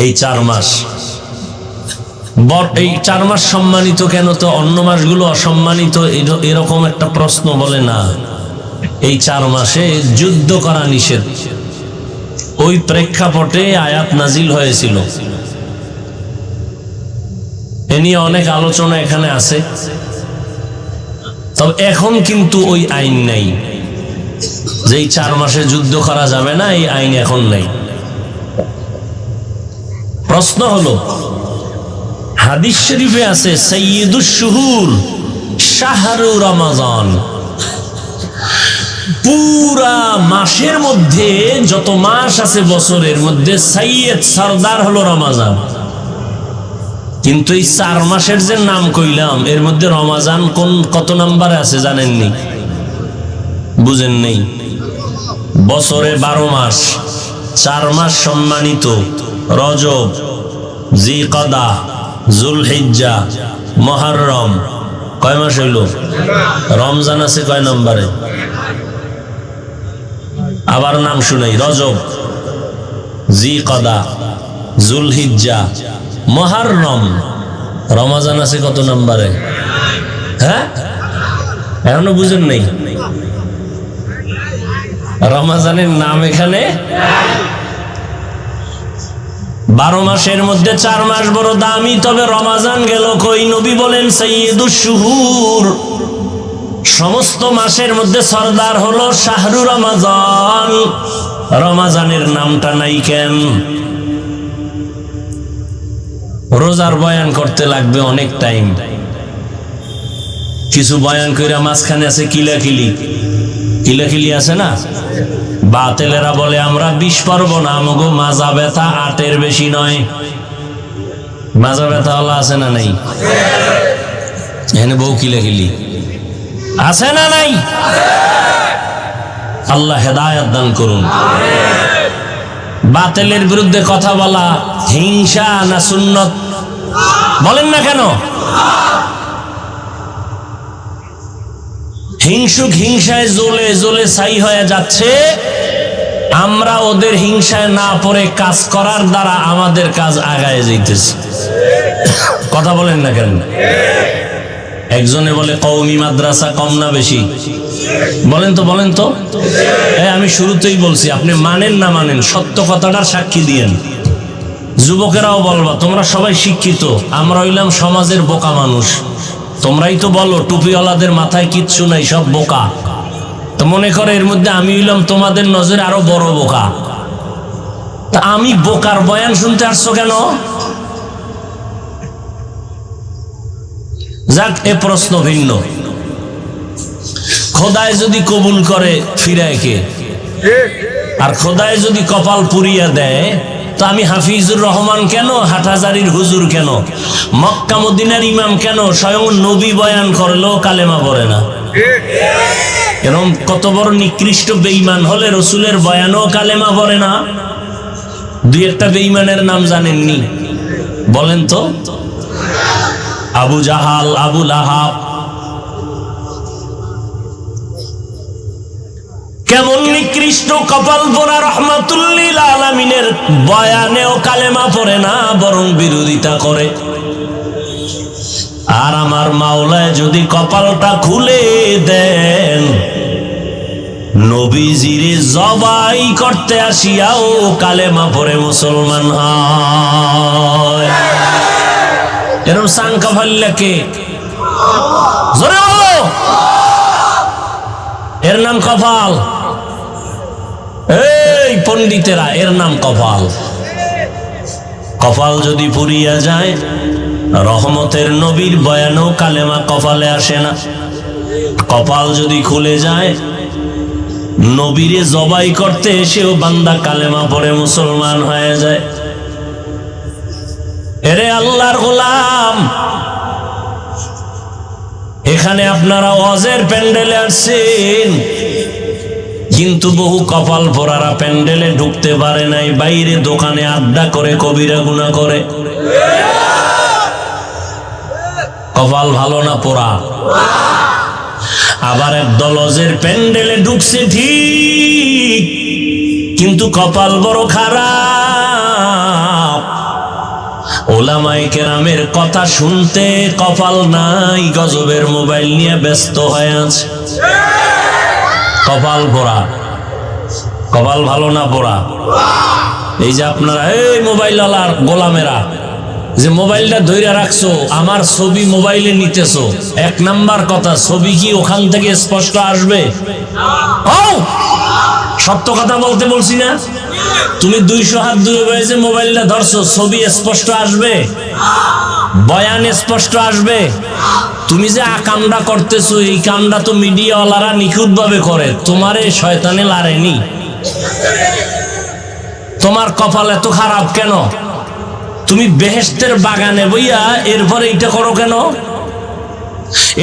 এই 4 মাস। এই 4 মাস সম্মানিত কেন? তো অন্য মাসগুলো অসম্মানিত, এরকম একটা প্রশ্ন বলে না। এই 4 মাসে যুদ্ধ করা নিষেধ। ওই প্রেক্ষাপটে আয়াত নাজিল হয়েছিল। এ নিয়ে অনেক আলোচনা এখানে আছে। তবে এখন কিন্তু ওই আইন নাই যে এই 4 মাসে যুদ্ধ করা যাবে না, এই আইন এখন নাই। প্রশ্ন হলো, হাদিস শরীফে আছে সাইয়্যিদুশ শুহুর শাহরু রমাজান। পুরা মাসের মধ্যে যত মাস আছে বছরের মধ্যে সাইয়্যিদ, সরদার হলো রমাজান। কিন্তু এই 4 মাসের যে নাম কইলাম, এর মধ্যে রমাজান কত নম্বরে আছে জানেননি? বুঝেন নেই? বছরে 12 মাস, 4 মাস সম্মানিত, রজব, জিকাদা, যুলহিজ্জা, মুহররম। কয় মাস হইল? রমজান আছে কয় নম্বরে? আবার নাম শুনাই, রজব, জিকদা, জুলহিজ্জা, মুহররম। রমজান আছে কত নম্বরে? হ্যাঁ, এখনো বুঝেন নাই? রমজানের নাম এখানে 12 মাসের মধ্যে 4 মাস বড় দামি, তবে রমজান গেল কই? নবী বলেন সাইয়্যিদুশ শুহুর, সমস্ত মাসের মধ্যে সরদার হলো শাহরু রমাজান। রমজানের নামটা নাই কেন? রোজার বয়ান করতে লাগবে অনেক টাইম, কিছু বয়ান কইরা মাঝখানে আছে কিলাকিলি, কিলাকিলি আছে না? বাতেলেরা বলে আমরা 20 পারবো না, আমগো মাজা ব্যথা 8-এর বেশি নয়। মাজা ব্যথা হলো আছে না নাই? এখানে বউ কিলাকিলি আছে না নাই? আল্লাহ হেদায়েত দান করুন। বাতিলের বিরুদ্ধে কথা বলা হিংসা না সুন্নত? বলেন না কেন? হিংসুক হিংসায় জ্বলে জ্বলে ছাই হয়ে যাচ্ছে। আমরা ওদের হিংসায় না পড়ে কাজ করার দ্বারা আমাদের কাজ আগায় যাইতেছে। কথা বলেন না কেন? একজনে বলে কওমি মাদ্রাসা কম না বেশি? বলেন তো, বলেন তো। আমি শুরুতেই বলছি, আপনি মানেন না মানেন, সত্য কথাটার সাক্ষী দিয়েন। যুবকেরাও বলবা তোমরা সবাই শিক্ষিত, আমরা হইলাম সমাজের বোকা মানুষ। তোমরাই তো বলো টুপিওয়ালাদের মাথায় কিচ্ছু নাই, সব বোকা। তো মনে করে এর মধ্যে আমি হইলাম তোমাদের নজরে আরো বড় বোকা। তা আমি বোকার বয়ান শুনতে আসছো কেন? যাক, এ প্রশ্ন ভিন্ন। খোদায় যদি কবুল করে ফিরায় কে? আর খোদায় যদি কপাল পুরিয়া দেয়, তো আমি হাফিজুর রহমান কেন, হাটহাজারির হুজুর কেন, মক্কা মদিনার ইমাম কেন, স্বয়ং নবী বয়ান করলেও কালেমা পড়ে না? এরকম কত বড় নিকৃষ্ট বেঈমান হলে রসুলের বয়ানও কালেমা পড়ে না? 2-1টা বেঈমানের নাম জানেননি? বলেন তো। আবু জাহাল, আবু লাহাব, কেমন নিকৃষ্ট কপাল পোড়া, রাহমাতুল লিল আলামিনের বয়ানেও কালেমা পড়ে না, বরং বিরোধিতা করে। আর আমার মাওলায় যদি কপালটা খুলে দেন, নবীজিরে জবাই করতে আসিয়াও কালেমা পড়ে মুসলমান হয়। এরকম সাংকা ফাল্লাকে জোরে বলো, এর নাম কপাল। এই পণ্ডিতেরা, এর নাম কপাল। কপাল যদি পুরিয়া যায়, রহমতের নবীর বয়ানও কালেমা কপালে আসে না। কপাল যদি খুলে যায়, নবীরে জবাই করতে এসেও বান্দা কালেমা পড়ে মুসলমান হয়ে যায়। এরে আল্লাহর গোলাম, এখানে আপনারা ওয়াজের প্যান্ডেলে আসছেন, কিন্তু বহু কপাল পোড়ারা প্যান্ডেলে ঢুকতে পারে নাই, বাইরে দোকানে আড্ডা করে কবিরা গুনাহ করে। কপাল ভালো না পোড়া? আবার একদল ওয়াজের প্যান্ডেলে ঢুকছে ঠিক, কিন্তু কপাল বড় খারাপ। ওলামায়ে কেরামের কথা শুনতে কপাল নাই, গজবের মোবাইল নিয়ে ব্যস্ত হয়ে আছে। কপাল পোড়া। কপাল ভালো না পোড়া? এই যে আপনারা এই মোবাইলওয়ালার গোলামেরা যে মোবাইলটা ধইরা রাখছো, আমার ছবি মোবাইলে নিতেছো, 1 নাম্বার কথা, ছবি কি ওখান থেকে স্পষ্ট আসবে? সত্য কথা বলতে বলছি না? তুমি 200 হাত দূরে বসে মোবাইলটা ধরছো, ছবি স্পষ্ট আসবে? বয়ান স্পষ্ট আসবে? তুমি যে কামটা করতেছো, এই কামটা তো মিডিয়াওয়ালারা নিখুঁত ভাবে করে, তোমারে শয়তানে লারেনি। তোমার কপাল এত খারাপ কেন? তুমি বেহেশতের বাগানে বইয়া এরপরে এটা করো কেন?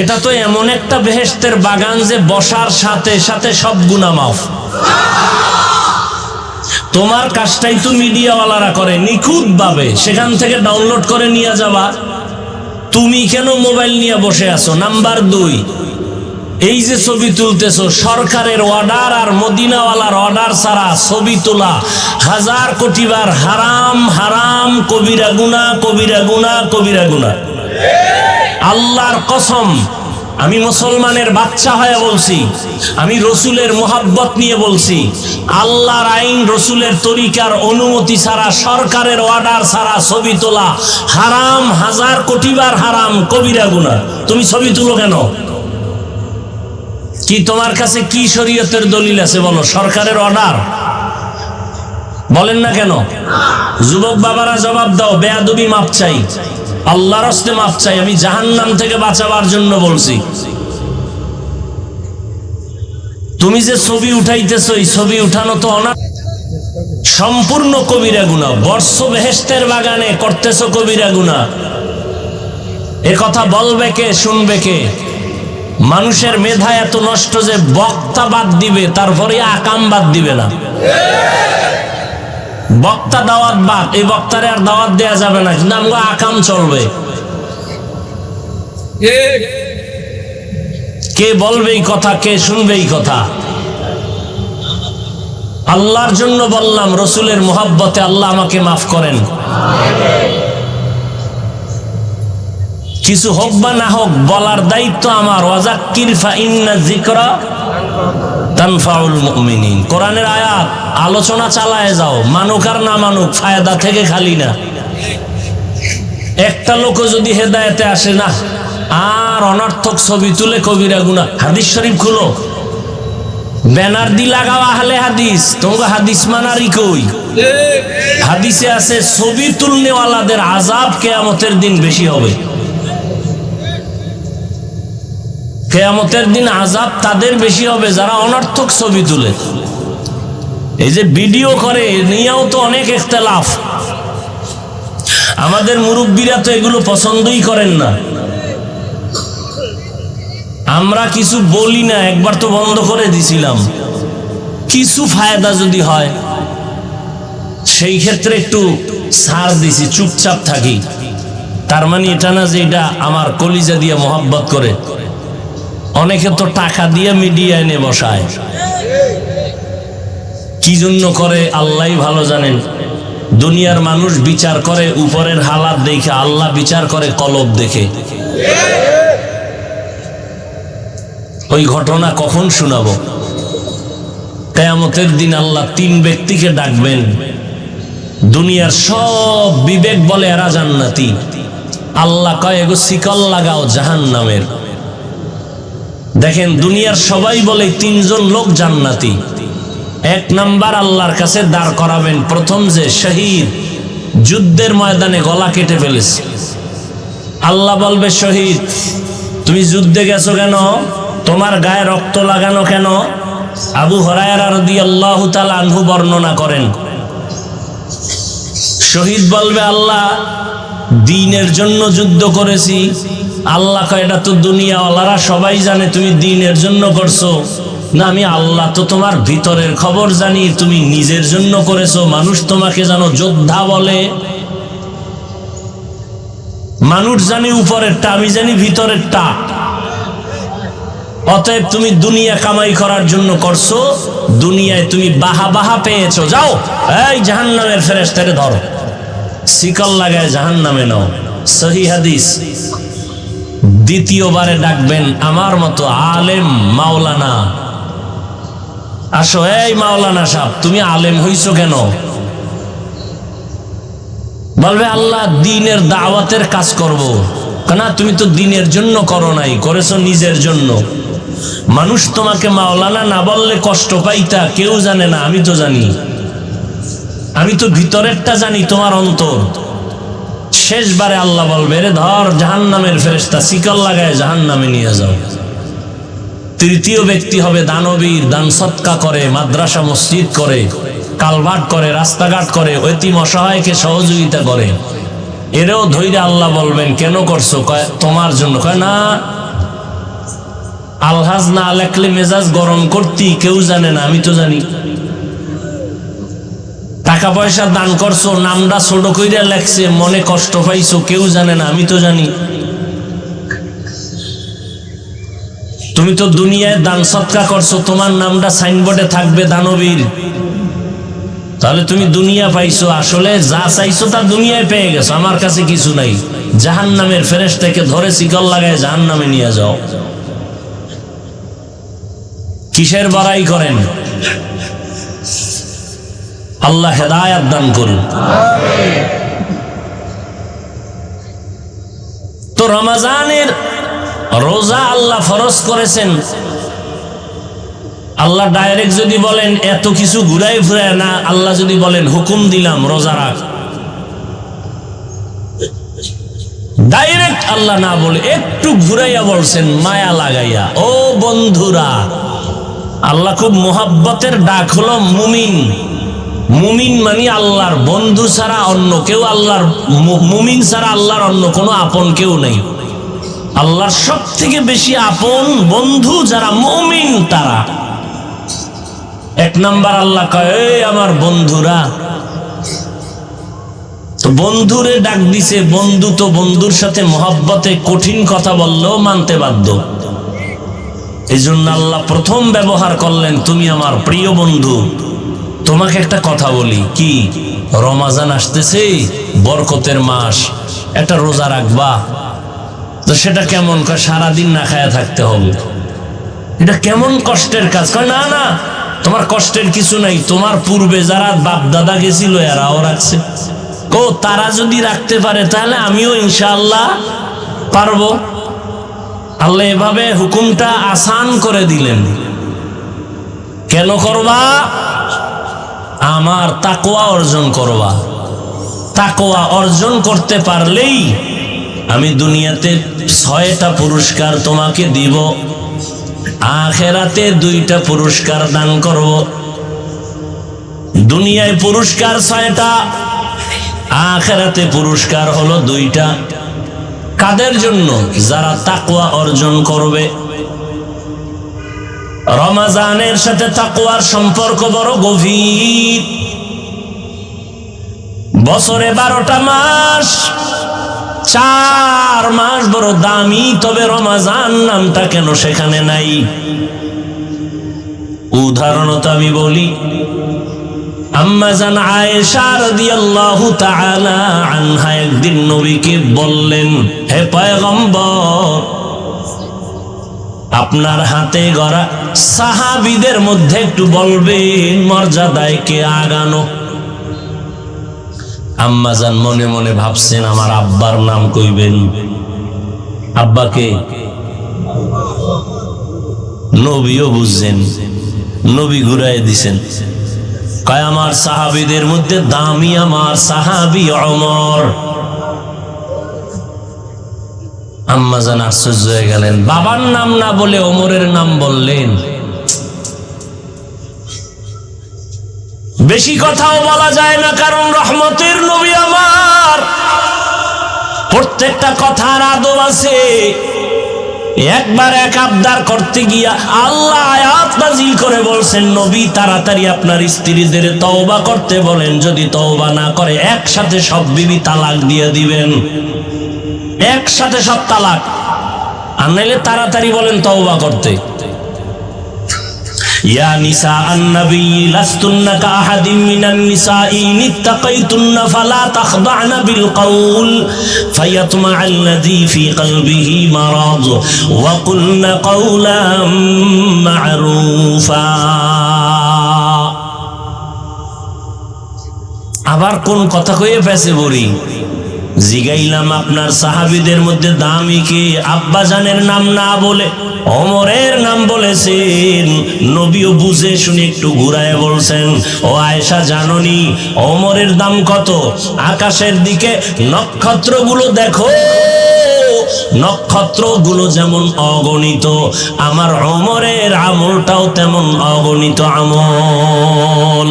এটা তো এমন একটা বেহেশতের বাগান যে বসার সাথে সাথে সব গুনাহ মাফ। তোমার কাজটাই তো মিডিয়াওয়ালারা করে নিখুঁত ভাবে, সেখান থেকে ডাউনলোড করে নিয়ে যাবা। তুমি কেন মোবাইল নিয়ে বসে আছো? নাম্বার 2, এই যে ছবি তুলতেছো, সরকারের অর্ডার আর মদিনাওয়ালার অর্ডার ছাড়া ছবি তোলা 1000 কোটি বার হারাম, হারাম, কবিরা গুনাহ, কবিরা গুনাহ, কবিরা গুনাহ। আল্লাহর কসম, আমি মুসলমানের বাচ্চা হয়ে বলছি, আমি রসুলের মোহাব্বত নিয়ে বলছি, আল্লাহর আইন রসুলের তরিকার অনুমতি ছাড়া, সরকারের অর্ডার ছাড়া ছবি তোলা হারাম, 1000 কোটি বার হারাম, কবিরা গুনাহ। তুমি ছবি তুলো কেন? কি তোমার কাছে কি শরীয়তের দলিল আছে বলো? সরকারের অর্ডার বলেন না কেন? যুবক বাবারা জবাব দাও, বেয়াদবি মাপ চাই, আল্লাহর হস্তে মাপ চাই, আমি জাহান্নাম থেকে বাঁচাবার জন্য বলছি। তুমি যে ছবি উঠাইতেছো, এই ছবি উঠানো তো সম্পূর্ণ কবিরা গুনাহ। বর্ষ বেহেশতের বাগানে করতেছো কবিরা গুনাহ। এ কথা বলবে কে, শুনবে কে? মানুষের মেধা এত নষ্ট যে বক্তা বাদ দিবে, তারপরে আকাম বাদ দিবে না। বক্তা দাওয়াত বাদ, এই বক্তারে আর দাওয়াত দেয়া যাবে না, কিন্তু আমগো আকাম চলবে। কে বলবে এই কথা, কে শুনবে এই কথা? আল্লাহর জন্য বললাম, রসুলের মোহাব্বতে আল্লাহ আমাকে মাফ করেন। কিছু হোক বা না হোক, বলার দায়িত্ব আমার। ওয়াজাক্কির ফাইন্না যিকরা তানফাউল মুমিনিন। কোরআনের আয়াত, আলোচনা চালায় যাও, মানুক আর না মানুক, ফায়দা থেকে খালি না। একটা লোক যদি হেদায়েতে আসে না, আর অনর্থক ছবি তুলে কবিরা গুনাহ। হাদিস শরীফ খুলো, ব্যানার দি লাগাও আহলে হাদিস, তোমাকে হাদিস মানারই কই? হাদিসে আছে ছবি তুলনেওয়ালাদের আযাব কিয়ামতের দিন বেশি হবে। কিয়ামতের দিন আযাব তাদের বেশি হবে যারা অনর্থক ছবি তুলে। এই যে ভিডিও করে, নিয়েও তো অনেক ইখতিলাফ। আমাদের মুরব্বীরা তো এগুলো পছন্দই করেন না। আমরা কিছু বলি না, একবার তো বন্ধ করে দিছিলাম। কিছু ফায়দা যদি হয় সেই ক্ষেত্রে একটু ছাড় দিছি, চুপচাপ থাকি। তার মানে এটা না যে এটা আমার কলিজা দিয়ে মোহাব্বত করে। অনেকে তো টাকা দিয়ে মিডিয়া এনে বসায়, কি জন্য করে আল্লাহই ভালো জানেন। দুনিয়ার মানুষ বিচার করে উপরের হালাত দেখে, আল্লাহ বিচার করে কলব দেখে। ওই ঘটনা কখন শোনাবো? কিয়ামতের দিন আল্লাহ 3 ব্যক্তিকে ডাকবেন। দুনিয়ার সব বিবেক বলে এরা জান্নাতি, আল্লাহ কয় এগো শিকল লাগাও জাহান্নামের। দেখেন, দুনিয়ার সবাই বলে 3 জন লোক জান্নাতি। 1 নাম্বার আল্লাহর কাছে দাঁড় করাবেন প্রথম যে শহীদ, যুদ্ধের ময়দানে গলা কেটে ফেলেছে। আল্লাহ বলবে, শহীদ তুমি যুদ্ধে গেছো কেন? তোমার গায়ে রক্ত লাগানো কেন? আবু হুরায়রা রাদিয়াল্লাহু তাআলা আনহু বর্ণনা করেন, শহীদ বলবে, আল্লাহ দ্বীনের জন্য যুদ্ধ করেছি। আল্লাহ কয়, এটা তো দুনিয়াওয়ালারা সবাই জানে তুমি দ্বীনের জন্য করছো। না, আমি আল্লাহ তো তোমার ভিতরের খবর জানি, তুমি নিজের জন্য করেছো। মানুষ তোমাকে জানো যোদ্ধা বলে, মানুষ জানি উপরেরটা, আমি জানি ভিতরেরটা। অতএব তুমি দুনিয়া কামাই করার জন্য করছো, দুনিয়ায় তুমি বাহা বাহা পেয়েছো। যাও, এই জাহান্নামের ফেরেশতাকে ধরো, শিকল লাগায় জাহান্নামে নাও। সহিহ হাদিস। দ্বিতীয়বারে ডাকবেন আমার মতো আলেম মাওলানা, আসো। এই মাওলানা সাহেব, তুমি আলেম হইছো কেন? বলবে, আল্লাহ দ্বীনের দাওয়াতের কাজ করব। না, তুমি তো দ্বীনের জন্য করো নাই, করেছো নিজের জন্য। মানুষ তোমাকে মাওলানা না বললে কষ্ট পাইতা, কেউ জানে না, আমি তো জানি। আমি তো ভিতরেরটা জানি, তোমার অন্তর। শেষবারে আল্লাহ বলবে, রে ধর জাহান্নামের ফেরেশতা, শিকল লাগায় জাহান্নামে নিয়ে যাও। তৃতীয় ব্যক্তি হবে দানবীর, দান সৎকা করে, মাদ্রাসা মসজিদ করে, কালভার্ট করে, রাস্তাঘাট করে, এতিম অসহায়কে সহযোগিতা করে। এরও ধৈর্য আল্লাহ বলবেন, কেন করছো? কয় তোমার জন্য। কয় না, আলহাজ না লেখলে মেজাজ গরম করতি, কেউ জানে না, আমি তো জানি। টাকা পয়সা দান করছো, নামটা ছোট কইরা লেখছে, মনে কষ্ট পাইছো, কেউ জানে না, আমি তো জানি। তুমি তো দুনিয়ায় দান সৎকা করছো, তোমার নামটা সাইনবোর্ডে থাকবে দানবীর, তাহলে তুমি দুনিয়া পাইছো, আসলে যা চাইছো তা দুনিয়ায় পেয়ে গেছো, আমার কাছে কিছু নাই। জাহান্নামের ফেরেশতাকে ধরে শিকল লাগায় জাহান্নামে নিয়ে যাও। কিসের বড়াই করেন? আল্লাহ হেদায়েত দান করুন। তো রমজানের রোজা আল্লাহ ফরজ করেছেন। আল্লাহ ডাইরেক্ট যদি বলেন এত কিছু ঘুরাই ফিরায় না, আল্লাহ যদি বলেন হুকুম দিলাম রোজা রাখ, ডাইরেক্ট আল্লাহ না বলে একটু ঘুরাইয়া বলছেন মায়া লাগাইয়া, ও বন্ধুরা। আল্লাহ খুব মোহাব্বতের ডাক হলো মুমিন। মুমিন মানে আল্লাহর বন্ধু ছাড়া অন্য কেউ, আল্লাহর মুমিন ছাড়া আল্লাহর অন্য কোনো আপন কেউ নেই। আল্লাহর সব থেকে বেশি আপন বন্ধু যারা মুমিন তারা। এক নাম্বার আল্লাহ কয়, এই আমার বন্ধুরা। তো বন্ধুরে ডাক দিছে, বন্ধু তো বন্ধুর সাথে মহব্বতে কঠিন কথা বললেও মানতে বাধ্য। এই জন্য আল্লাহ প্রথম ব্যবহার করলেন তুমি আমার প্রিয় বন্ধু। তোমাকে একটা কথা বলি, কি? রমাজান আসতেছে, বরকতের মাস, একটা রোজা রাখবা। তো সেটা কেমন? কয় সারাদিন না খায়া থাকতে হবে। এটা কেমন কষ্টের কাজ? কয় না না, তোমার কষ্টের কিছু নাই, তোমার পূর্বে যারা বাপ দাদা গেছিল এরাও রাখছে। কো তারা যদি রাখতে পারে তাহলে আমিও ইনশাআল্লাহ পারবো। আল্লাহ এভাবে হুকুমটা আসান করে দিলেন। কেন করবা? আমার তাকওয়া অর্জন করবা। তাকওয়া অর্জন করতে পারলেই আমি দুনিয়াতে 6টা পুরস্কার তোমাকে দিব, আখিরাতে 2টা পুরস্কার দান করব। দুনিয়ায় পুরস্কার 6টা, আখিরাতে পুরস্কার হলো 2টা। কাদের জন্য? যারা তাকওয়া অর্জন করবে। রমজানের সাথে তাকওয়ার সম্পর্ক বড় গভীর। বছরে 12টা মাস, 4 মাস বড় দামি, তবে রমজান নামটা কেন সেখানে নাই? উদাহরণত আমি বলি, আম্মা জান আয়েশা রাদিয়াল্লাহু তাআলা আনহা একদিন নবীকে বললেন, হে পয়গম্বর, আপনার হাতে গড়া সাহাবীদের মধ্যে একটু বলবেন মর্যাদায় কে আগানো। আম্মা জান মনে মনে ভাবছেন আমার আব্বার নাম কইবেন। আব্বাকে? নবীও বুঝছেন, নবী ঘুরাই দিছেন, কয় আমার সাহাবীদের মধ্যে দামি আমার সাহাবী ওমর। আম্মা জান আশ্চর্য হয়ে গেলেন, বাবার নাম না বলে ওমরের নাম বললেন। বেশি কথাও বলা যায় না, কারণ রহমতের নবী আমার, প্রত্যেকটা কথার আদব আছে। একবার এক আবদার করতে গিয়া আল্লাহ আয়াত নাযিল করে বলছেন, নবী তাড়াতাড়ি আপনার স্ত্রীদের তওবা করতে বলেন, যদি তওবা না করে একসাথে সব বিবি তালাক দিয়ে দিবেন, একসাথে সব তালাক। আর নাইলে তাড়াতাড়ি বলেন তওবা করতে। ইয়া নিসা আন-নবী লাস্তুন্না কাআহাদিন মিনান নিসাঈ ইত্তাকাইতুন্না ফালা তাখদা'না বিল কওল ফায়াতমা'আল্লাযী ফী কলবিহি মারাদ ওয়া কুলনা কওলাম মা'রুফা। আবার কোন কথা কইয়ে ফেসে বলি? জিগাইলাম আপনার সাহাবীদের মধ্যে দামি কে? আব্বা জানের নাম না বলে ওমরের নাম বলেছেন। নবীও বুঝে শুনে একটু ঘুরায় বলছেন, ও আয়েশা জাননি ওমরের দাম কত? আকাশের দিকে নক্ষত্রগুলো দেখো, নক্ষত্রগুলো যেমন অগণিত, আমার ওমরের আমলটাও তেমন অগণিত আমল।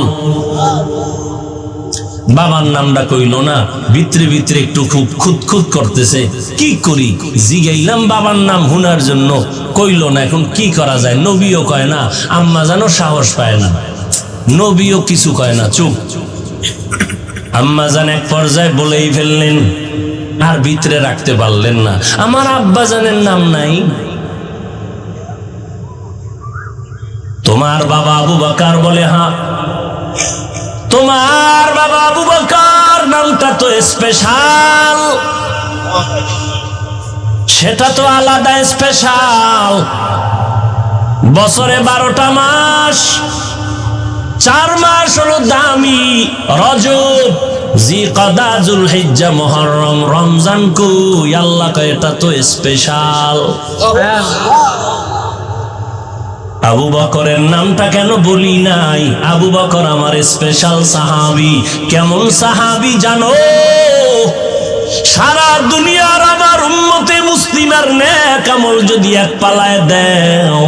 বাবার নামটা কইল না, ভিতরে ভিতরে একটু খুব খুঁতখুত করতেছে। কি করি? জিগাইলাম বাবার নাম হুনার জন্য, কইল না। এখন কি করা যায়? নবীও কয় না, আম্মা জানো সাহস পায় না, নবীও কিছু কয় না, চুপ। আম্মা জান এক পর্যায়ে বলেই ফেললেন, আর ভিতরে রাখতে পারলেন না, আমার আব্বা জানের নাম নাই। তোমার বাবা আবু বকর? বলে হ্যাঁ। তোমার বাবা আবু বকর নামটা তো স্পেশাল, সেটা তো আলাদা স্পেশাল। বছরে 12টা মাস, 4 মাস হলো দামি, রজব, জিকদা, যুলহিজ্জা, মুহররম, রমজান। কই আল্লাহ কয় এটা তো স্পেশাল। আবু বকরের নামটা কেন বলি নাই? আবু বকর আমার স্পেশাল সাহাবী। কেমন সাহাবী জানো? সারা দুনিয়ার আমার উম্মতে মুসলিমার নেক আমল যদি এক পালায় দেও,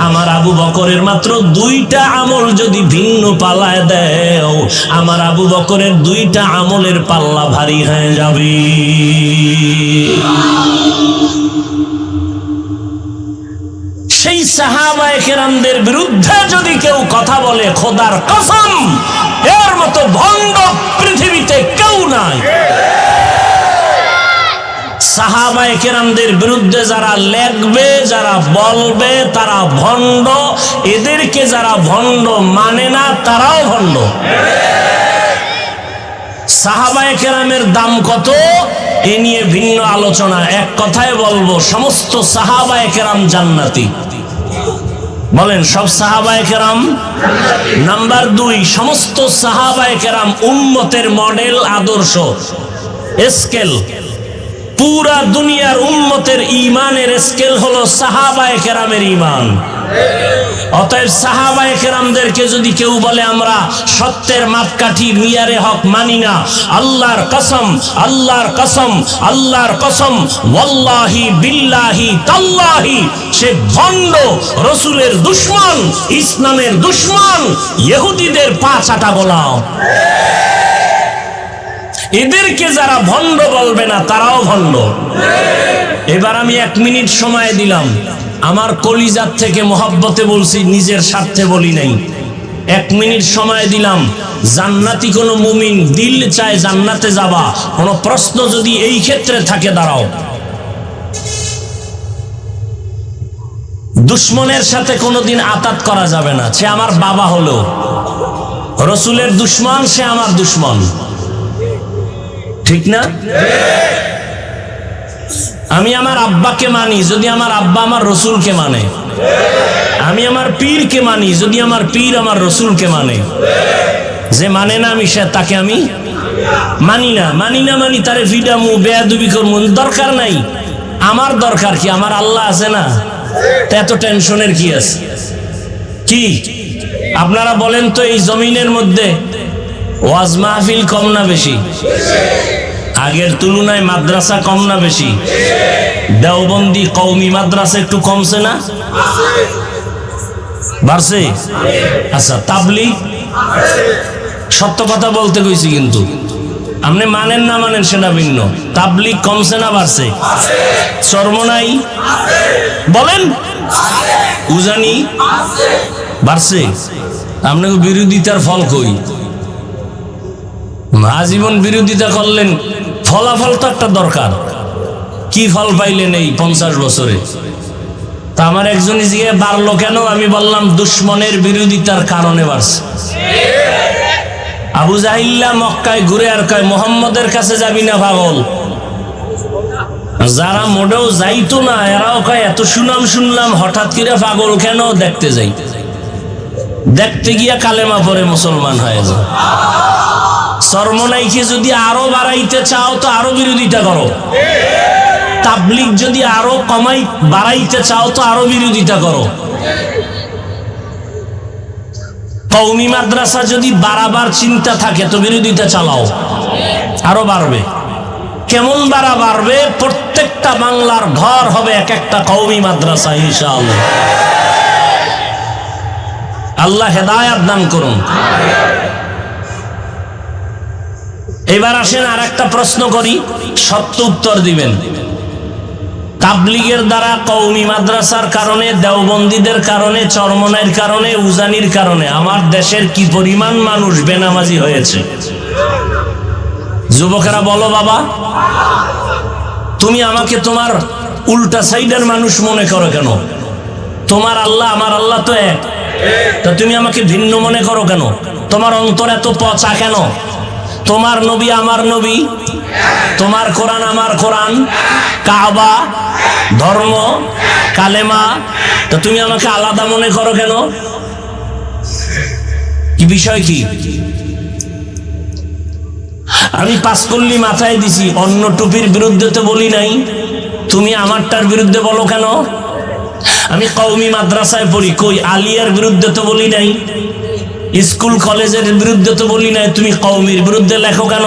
আমার আবু বকরের মাত্র 2টা আমল যদি ভিন্ন পালায় দেও, আমার আবু বকরের 2টা আমলের পাল্লা ভারী হয়ে যাবে। সেই সাহাবায়ে কেরামদের বিরুদ্ধে যদি কেউ কথা বলে, খোদার কসম এর মতো ভণ্ড পৃথিবীতে কেউ নাই। সাহাবায়ে কেরামদের বিরুদ্ধে যারা লেখবে, যারা বলবে, তারা ভণ্ড। এদেরকে যারা ভণ্ড মানে না, তারাও ভণ্ড। সাহাবায়ে কেরামের দাম কত এ নিয়ে ভিন্ন আলোচনা। এক কথায় বলবো, সমস্ত সাহাবায়ে কেরাম জান্নাতি। বলেন সব সাহাবায়ে কেরাম? নাম্বার 2, সমস্ত সাহাবায়ে কেরাম উম্মতের মডেল, আদর্শ, স্কেল। পুরা দুনিয়ার উম্মতের ঈমানের স্কেল হলো সাহাবায়ে কেরামের ঈমান। অতএব সাহাবায়ে কেরামদেরকে যদি কেউ বলে আমরা সত্যের মাপকাঠি, মিয়ারে হক মানি না, আল্লাহর কসম, আল্লাহর কসম, আল্লাহর কসম, ওয়াল্লাহি বিল্লাহি তাল্লাহি, সে ভণ্ড, রাসূলের দুশমন, ইসলামের দুশমন, ইহুদিদের পা চাটা গোলাম। এদেরকে যারা ভণ্ড বলবে না, তারাও ভণ্ড। এবার আমি 1 মিনিট সময় দিলাম, আমার কলিজার থেকে মহব্বতে বলছি, নিজের স্বার্থে বলি নাই। 1 মিনিট সময় দিলাম। জান্নাতি কোন মুমিন দিল চায় জান্নাতে যাবা, কোন প্রশ্ন যদি এই ক্ষেত্রে থাকে, দাঁড়াও। দুশমনের সাথে কোনোদিন আতাত করা যাবে না। সে আমার বাবা হলো, রাসূলের দুশমন, সে আমার দুশমন, ঠিক না? আমি আমার আব্বাকে মানি যদি আমার আব্বা আমার রসুলকে মানে। আমি আমার পীরকে মানি যদি আমার পীর আমার রসুলকে মানে। যে মানে না, আমি সে তাকে আমি মানি না। মানি তারে ভিডামু, বেয়াদবি করমু, দরকার নাই। আমার দরকার কি? আমার আল্লাহ আছে না? এত টেনশনের কি আছে? কি আপনারা বলেন তো, এই জমিনের মধ্যে ওয়াজ মাহফিল কম না বেশি? আগের তুলনায় মাদ্রাসা কম না বেশি? দেওবন্দি কওমি মাদ্রাসা একটু কমছে না? বাড়ছে? আচ্ছা, তাবলীগ? সত্য কথা বলতে কইছি, কিন্তু আপনি মানেন না মানেন সেটা ভিন্ন। তাবলীগ কমছে না বাড়ছে? চরমনাই বলেন, উজানি বাড়ছে? আপনাকে বিরোধিতার ফল কই? আজীবন বিরোধিতা করলেন, ফলাফল তো একটা দরকার। কি ফল পাইলেন এই 50 বছরে? তা আমার একজন জিজ্ঞে বাড়লো কেন? আমি বললাম দুশমনের বিরোধিতার কারণে বাড়ছে। আবু জাহিল্লা মক্কায় ঘুরে আর কয়, মোহাম্মদের কাছে যাবি না পাগল। যারা মোটেও যাইতো না, এরাও কয় এত সুনাম শুনলাম, হঠাৎ করে পাগল কেন? দেখতে যাই। দেখতে গিয়া কালেমা পড়ে মুসলমান হয়ে যায়। চরমনাইকে যদি আরো বাড়াইতে চাও তো আরো বিরোধিতা করো। তাবলীগ যদি আরো বাড়াইতে চাও তো আরো বিরোধিতা করো। কওমি মাদ্রাসা যদি বাড়াবার চিন্তা থাকে তো বিরোধিতা চালাও, আরো বাড়বে। কেমন বাড়বে? প্রত্যেকটা বাংলার ঘর হবে এক একটা কওমি মাদ্রাসা ইনশাআল্লাহ। আল্লাহ হেদায়েত দান করুন। এবার আসেন আর একটা প্রশ্ন করি, সত্য উত্তর দিবেন। তাবলীগের দ্বারা, কওমি মাদ্রাসার কারণে, দেওবন্দীদের কারণে, চরমনাইয়ের কারণে, উজানির কারণে আমার দেশের কি পরিমাণ মানুষ বেনামাজি হয়েছে? যুবকেরা বলো বাবা, তুমি আমাকে তোমার উল্টা সাইডের মানুষ মনে করো কেন? তোমার আল্লাহ আমার আল্লাহ তো এক। তো তুমি আমাকে ভিন্ন মনে করো কেন? তোমার অন্তর এত পচা কেন? তোমার নবী আমার নবী, তোমার কোরআন আমার কোরআন, কাবা, ধর্ম, কালেমা, তো তুমি আমাকে আলাদা মনে করো কেন? কি বিষয় কি? আমি পাঁচকল্লি মাথায় দিছি, অন্য টুপির বিরুদ্ধে তো বলি নাই, তুমি আমারটার বিরুদ্ধে বলো কেন? আমি কওমি মাদ্রাসায় পড়ি, কই আলিয়ার বিরুদ্ধে তো বলি নাই, স্কুল কলেজের বিরুদ্ধে তো বলি নাই, তুমি কওমির বিরুদ্ধে লেখো কেন?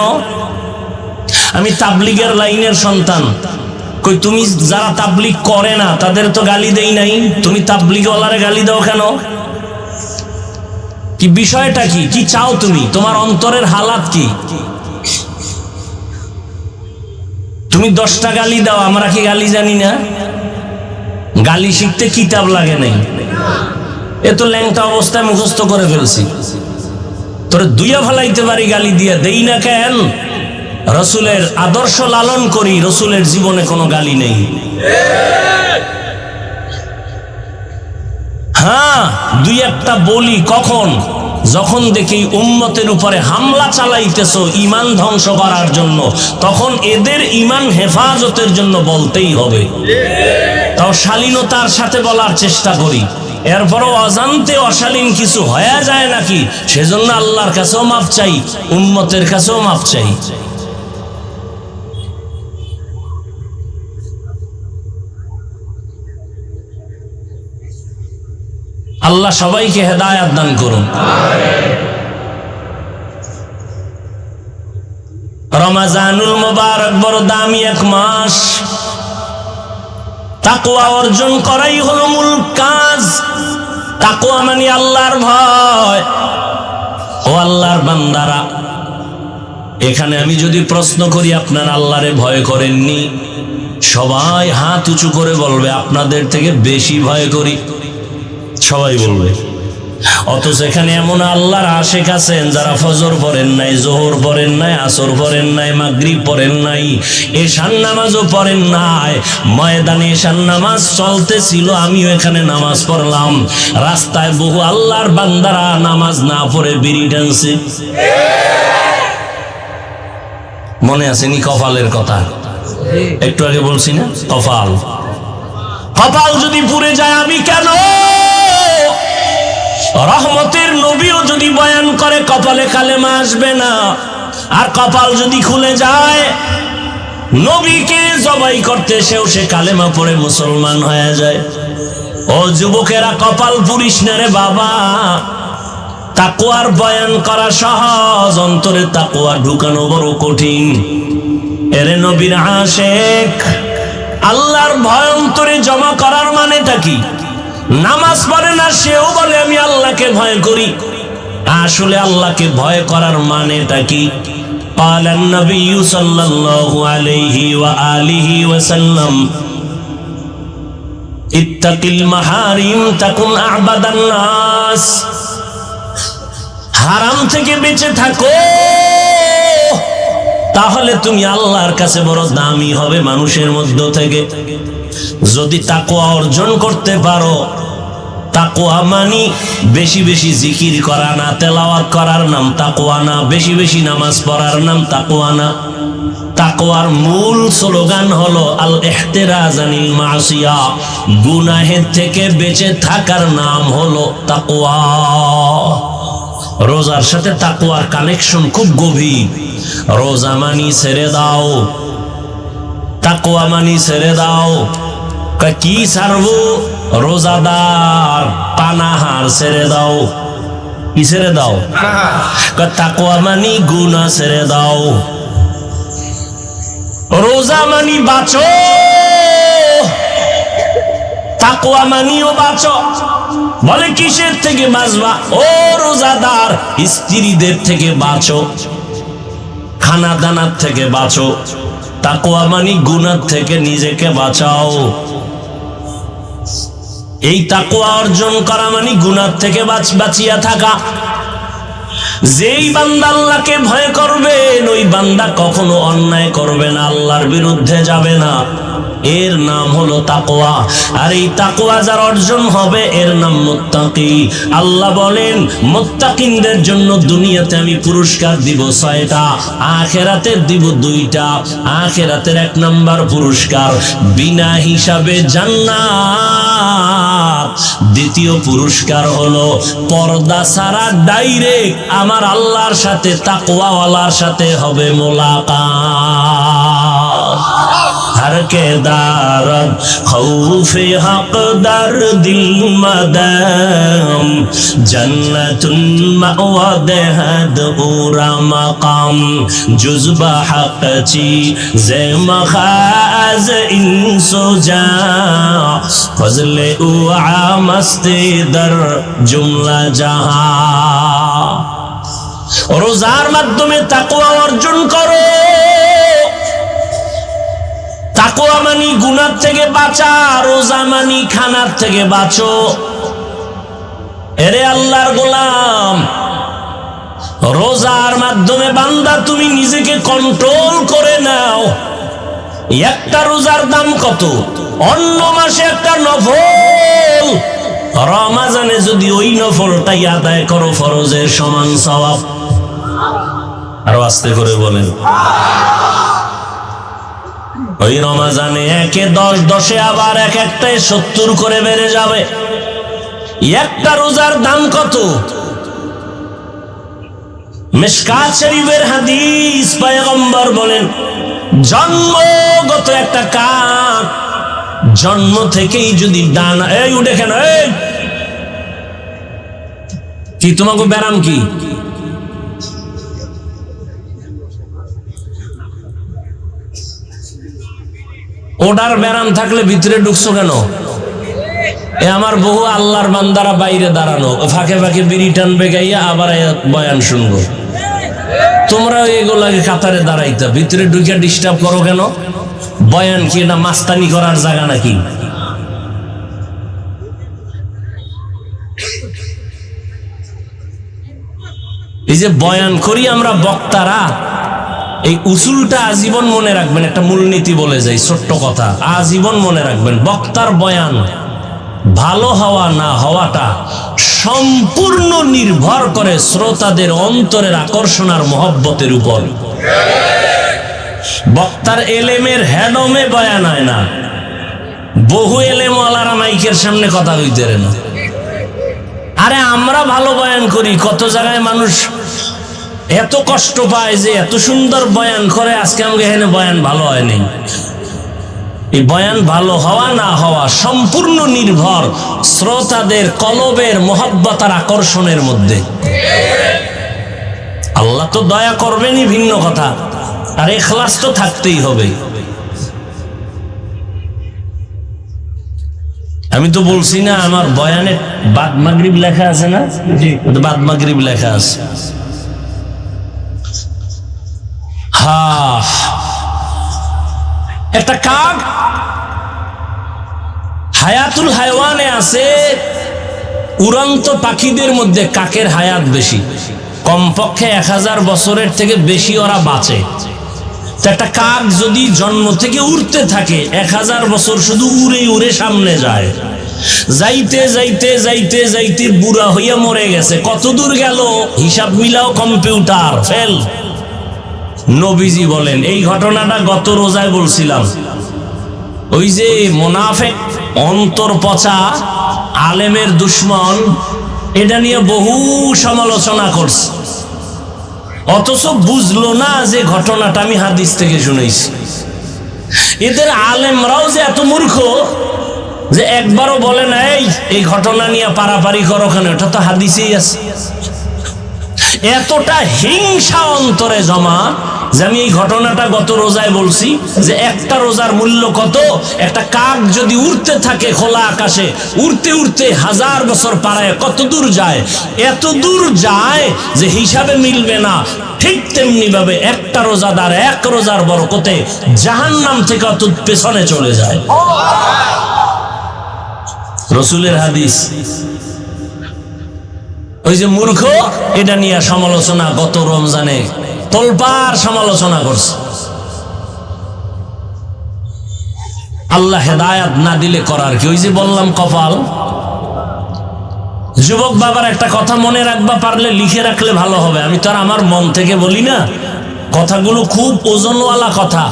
আমি তাবলিগের লাইনের সন্তান, কই তুমি যারা তাবলিগ করে না তাদের তো গালি দেই নাই, তুমি তাবলিগওয়ালারে গালি দাও কেন? কি বিষয়টা কি? কি চাও তুমি? তোমার অন্তরের হালাত কি? তুমি 10টা গালি দাও, আমরা কি গালি জানি না? গালি শিখতে কিতাব লাগে নাই, এ তো ল্যাংটা অবস্থায় মুখস্থ করে ফেলছি, তোরে দুইয়া ফেলাইতে পারি গালি দিয়া, দেই না কেন? রসুলের আদর্শ লালন করি, রসুলের জীবনে কোনো গালি নেই। হ্যাঁ, দুই একটা বলি কখন? যখন দেখি উম্মতের উপরে হামলা চালাইতেছো ঈমান ধ্বংস করার জন্য, তখন এদের ঈমান হেফাজতের জন্য বলতেই হবে। তাও শালীনতার সাথে বলার চেষ্টা করি, এরপরও অজান্তে অশালীন কিছু হয়ে যায় নাকি, সেজন্য আল্লাহর কাছেও মাপ চাই, উম্মতের কাছেও মাপ চাই। আল্লাহ সবাইকে হেদায়েত দান করুন। রমজানুল মুবারক বড় দামি এক মাস, তাকওয়া অর্জন করাই হলো মূল কাজ। তাকওয়া মানে আল্লাহর ভয়। ও আল্লাহর বান্দারা, এখানে আমি যদি প্রশ্ন করি আপনারা আল্লাহরে ভয় করেননি, সবাই হাত উঁচু করে বলবে আপনাদের থেকে বেশি ভয় করি, সবাই বলবে। অথচ এখানে এমন আল্লাহর আশেক আছেন যারা ফজর পড়েন নাই, জোহর পড়েন নাই, আসর পড়েন নাই, মাগরিব পড়েন নাই, এশার নামাজও পড়েন নাই। ময়দানে এশার নামাজ চলতেছিল, আমিও এখানে নামাজ পড়লাম। রাস্তায় বহু আল্লাহর বান্দারা নামাজ না পড়ে বিড়ি টানছে। মনে আসেনি কপালের কথা? একটু আগে বলছি না, কপাল। কপাল যদি পুড়ে যায় আমি কেন? রহমতের নবীও যদি বয়ান করে কপালে কালেমা আসবে না। আর কপাল যদি খুলে যায়, নবীকে জবাই করতে সেও সে কালেমা পড়ে মুসলমান হয়ে যায়। ও যুবকেরা, কপাল পুড়িস না রে বাবা। তাকওয়ার বয়ান করা সহজ, অন্তরে তাকওয়া ঢুকানো বড় কঠিন। এরে নবীর আশেক, আল্লাহর ভয় অন্তরে জমা করার মানেটা কি? নামাজ পড়ে না, সেও বলে আমি আল্লাহকে ভয় করি। আসলে আল্লাহকে ভয় করার মানেটা কি? ক্বালান নবিয়্যু সাল্লাল্লাহু আলাইহি ওয়া আলিহি ওয়াসাল্লাম, ইত্তাকিল মাহারিম তাকুন আ'বাদান নাস। হারাম থেকে বেঁচে থাকো, তাহলে তুমি আল্লাহর কাছে বড় দামি হবে মানুষের মধ্য থেকে। যদি তাকওয়া অর্জন করতে পারো, তাকওয়া মানি বেশি বেশি জিকির করা না, তেলাওয়াত করার নাম তাকওয়া না, বেশি বেশি নামাজ পড়ার নাম তাকওয়া না। তাকওয়ার মূল স্লোগান হলো আল ইহতিরাজ আনিল মাসিয়া, গুনাহের থেকে বেঁচে থাকার নাম হলো তাকওয়া। রোজার সাথে তাকওয়ার কানেকশন খুব গভীর। রোজা মানি ছেড়ে দাও, তাকওয়া মানি ছেড়ে দাও। কি ছাড়বো? রোজাদার পানাহার ছেড়ে দাও। কি ছেড়ে দাও? তাকওয়া মানি গুনাহ ছেড়ে দাও। রোজা মানি বাঁচো, তাকওয়া মানিও বাঁচো। বলে কিসের থেকে বাঁচবা? ও রোজাদার, স্ত্রীদের থেকে বাঁচো, খানা দানার থেকে বাঁচো। তাকওয়া মানি গুনাহ থেকে নিজেকে বাঁচাও। এই তাকওয়া অর্জন করা মানে গুনাহ থেকে বাঁচিয়া থাকা। যেই বান্দা আল্লাহকে ভয় করবে, ওই বান্দা কখনো অন্যায় করবে না, আল্লাহর বিরুদ্ধে যাবে না। এর নাম হলো তাকওয়া। আর এই তাকওয়া যার অর্জন হবে এর নাম মুত্তাকি। আল্লাহ বলেন মুত্তাকিনদের জন্য দুনিয়াতে আমি পুরস্কার দিব 6টা, আখিরাতে দিব 2টা। আখিরাতের 1 নাম্বার পুরস্কার বিনা হিসাবে জান্নাত। দ্বিতীয় পুরস্কার হলো পর্দা ছাড়া ডাইরেক্ট আমার আল্লাহর সাথে তাকওয়াওয়ালার সাথে হবে মোলাকাত। हर के दारद खौफे हक दर दिल मदम जन्नतुन मअवा देहद उरा मकाम जुज़बा हक ची ज़े मखाज़ इंसो जा फज़ले उआ मस्ती दर जुमला जहां। रोजार माध्यमे ताकवा अर्जन करो। তাকওয়া মানি গুনাহ থেকে বাঁচা, রোজা মানি খানার থেকে বাঁচো। এরে আল্লাহর গোলাম, রোজার মাধ্যমে বান্দা তুমি নিজেকে কন্ট্রোল করে নাও। একটা রোজার দাম কত? অন্য মাসে একটা নফল, রমাজানে যদি ওই নফলটাই আদায় করো ফরজের সমান সওয়াব। আরো আস্তে করে বলেন। ওই রমাজানে 1-এ 10, 10-এ আবার এক-একটায় 70 করে বেড়ে যাবে। একটা রোজার দাম কত? মিশকাত শরীফের হাদিস, পয়গম্বর বলেন জন্মগত একটা কাক জন্ম থেকেই যদি ডানা, এই উঠে কেন, এই কি তোমাকে ব্যারাম কি? ওটার ব্যারাম থাকলে ভিতরে ঢুকছো কেন? এ আমার বহু আল্লাহর বান্দারা বাইরে দাঁড়ানো, ফাঁকে ফাঁকে বিড়ি টানবে গাইয়া আবার বয়ান শুনবো। তোমরা এগুলাকে কাতারে দাঁড়াইতা, ভিতরে ঢুকে ডিস্টার্ব করো কেন? বয়ান কি না মাস্তানি করার জায়গা নাকি? এই যে বয়ান করি আমরা বক্তারা, এই উসুলটা আজীবন মনে রাখবেন। একটা মূলনীতি বলে যাই, ছোট্ট কথা, আজীবন মনে রাখবেন। বক্তার বয়ান ভালো হওয়া না হওয়াটা সম্পূর্ণ নির্ভর করে শ্রোতাদের অন্তরের আকর্ষণ আর মহব্বতের উপর। বক্তার এলেমের হেডমে বয়ান হয় না। বহু এলেমওয়ালারা মাইকের সামনে কথা কইতে না। আরে আমরা ভালো বয়ান করি, কত জায়গায় মানুষ এত কষ্ট পায় যে এত সুন্দর বয়ান করে, আজকে আমাকে এখানে বয়ান ভালো হয়নি। এই বয়ান ভালো হওয়া না হওয়া সম্পূর্ণ নির্ভর শ্রোতাদের কলবের মহব্বত আর আকর্ষণের মধ্যে। আল্লাহ তো দয়া করবেনই ভিন্ন কথা, আর ইখলাস তো থাকতেই হবে। আমি তো বলছি না আমার বয়ানে বাদ মাগরিব লেখা আছে না? বাদ মাগরিব লেখা আছে। একটা কাক হায়াতুল হায়ওয়ানে আছে, উড়ন্ত পাখিদের মধ্যে কাকের হায়াত বেশি, কমপক্ষে 1000 বছরের থেকে বেশি ওরা বাঁচে। একটা কাক যদি জন্ম থেকে উড়তে থাকে 1000 বছর শুধু উড়ে উড়ে সামনে যায়, যাইতে যাইতে যাইতে যাইতে বুড়া হইয়া মরে গেছে। কত দূর গেল হিসাব মিলাও, কম্পিউটার ফেল। নবীজি বলেন, এই ঘটনাটা গত রোজায় বলছিলাম, ওই যে মুনাফিক অন্তর পচা আলেমের দুশ্মন, এটা নিয়ে বহু সমালোচনা করছে, অথচ বুঝলো না যে ঘটনাটা আমি হাদিস থেকে শুনেছি। এদের আলেমরাও যে এত মূর্খ যে একবারও বলে না এই ঘটনা নিয়ে পারাপারি করো কেন, এটা তো হাদিসেই আছে। এতটা হিংসা অন্তরে জমা যে আমি এই ঘটনাটা গত রোজায় বলছি যে একটা রোজার মূল্য কত। একটা কাক যদি উড়তে থাকে খোলা আকাশে, উড়তে উড়তে 1000 বছর পাড়ায় কত দূর যায়, এত দূর যায় যে হিসাবে মিলবে না। ঠিক তেমনি ভাবে একটা রোজাদার 1 রোজার বরকতে জাহান্নাম থেকে অত পেছনে চলে যায়। রসুলের হাদিস। ওই যে মূর্খ, এটা নিয়ে সমালোচনা গত রমজানে তোলপাড় সমালোচনা করছে। আল্লাহ হেদায়াত না দিলে করার কি? ওই যে বললাম কপাল। যুবক বাবার একটা কথা মনে রাখবা, পারলে লিখে রাখলে ভালো হবে। আমি তো আর আমার মন থেকে বলি না, কথাগুলো খুব ওজনওয়ালা কথা,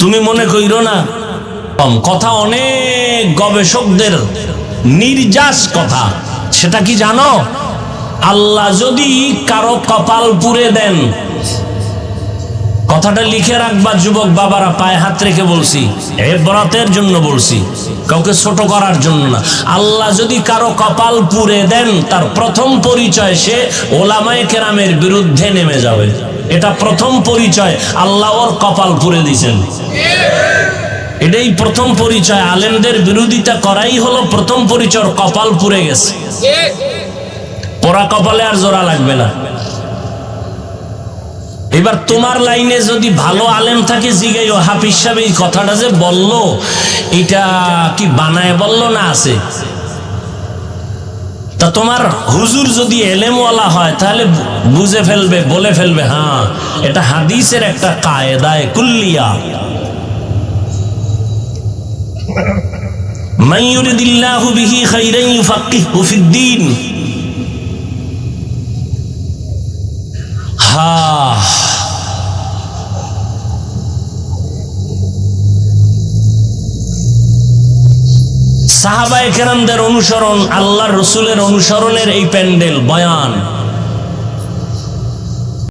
তুমি মনে কইরো না কম কথা। অনেক গবেষকদের নির্যাস কথা। সেটা কি জানো? আল্লাহ যদি কারো কপাল পুড়ে দেন, কথাটা লিখে রাখবা যুবক বাবারা, পায়ে হাত রেখে বলছি, ইবরাতের জন্য বলছি, কাউকে ছোট করার জন্য না। আল্লাহ যদি কারো কপাল পুড়ে দেন, তার প্রথম পরিচয় সে ওলামায়ে কেরামের বিরুদ্ধে নেমে যাবে। এটা প্রথম পরিচয়, আল্লাহ ওর কপাল পুড়ে দিয়েছেন। এটাই প্রথম পরিচয়। আলেমদের বিরোধিতা করাই হলো প্রথম পরিচয়, কপাল পুড়ে গেছে। পোড়া কপালে আর জোড়া লাগবে না। এবার তোমার লাইনে যদি ভালো আলেম থাকে, জিগাইও, হাফিজ সাহেব এই কথাটা যে বললো, এটা কি বানায় বললো না আছে? তা তোমার হুজুর যদি এলেমওয়ালা হয়, তাহলে বুঝে ফেলবে, বলে ফেলবে, হ্যাঁ এটা হাদিসের একটা কায়দায়ে কুল্লিয়া। মান ইউরিদিল্লাহু বিহি খাইরান ইউফাক্কিহু ফিদ্দীন। সাহাবায়ে কেরামদের অনুসরণ, আল্লাহর রসুলের অনুসরণের এই প্যান্ডেল বয়ান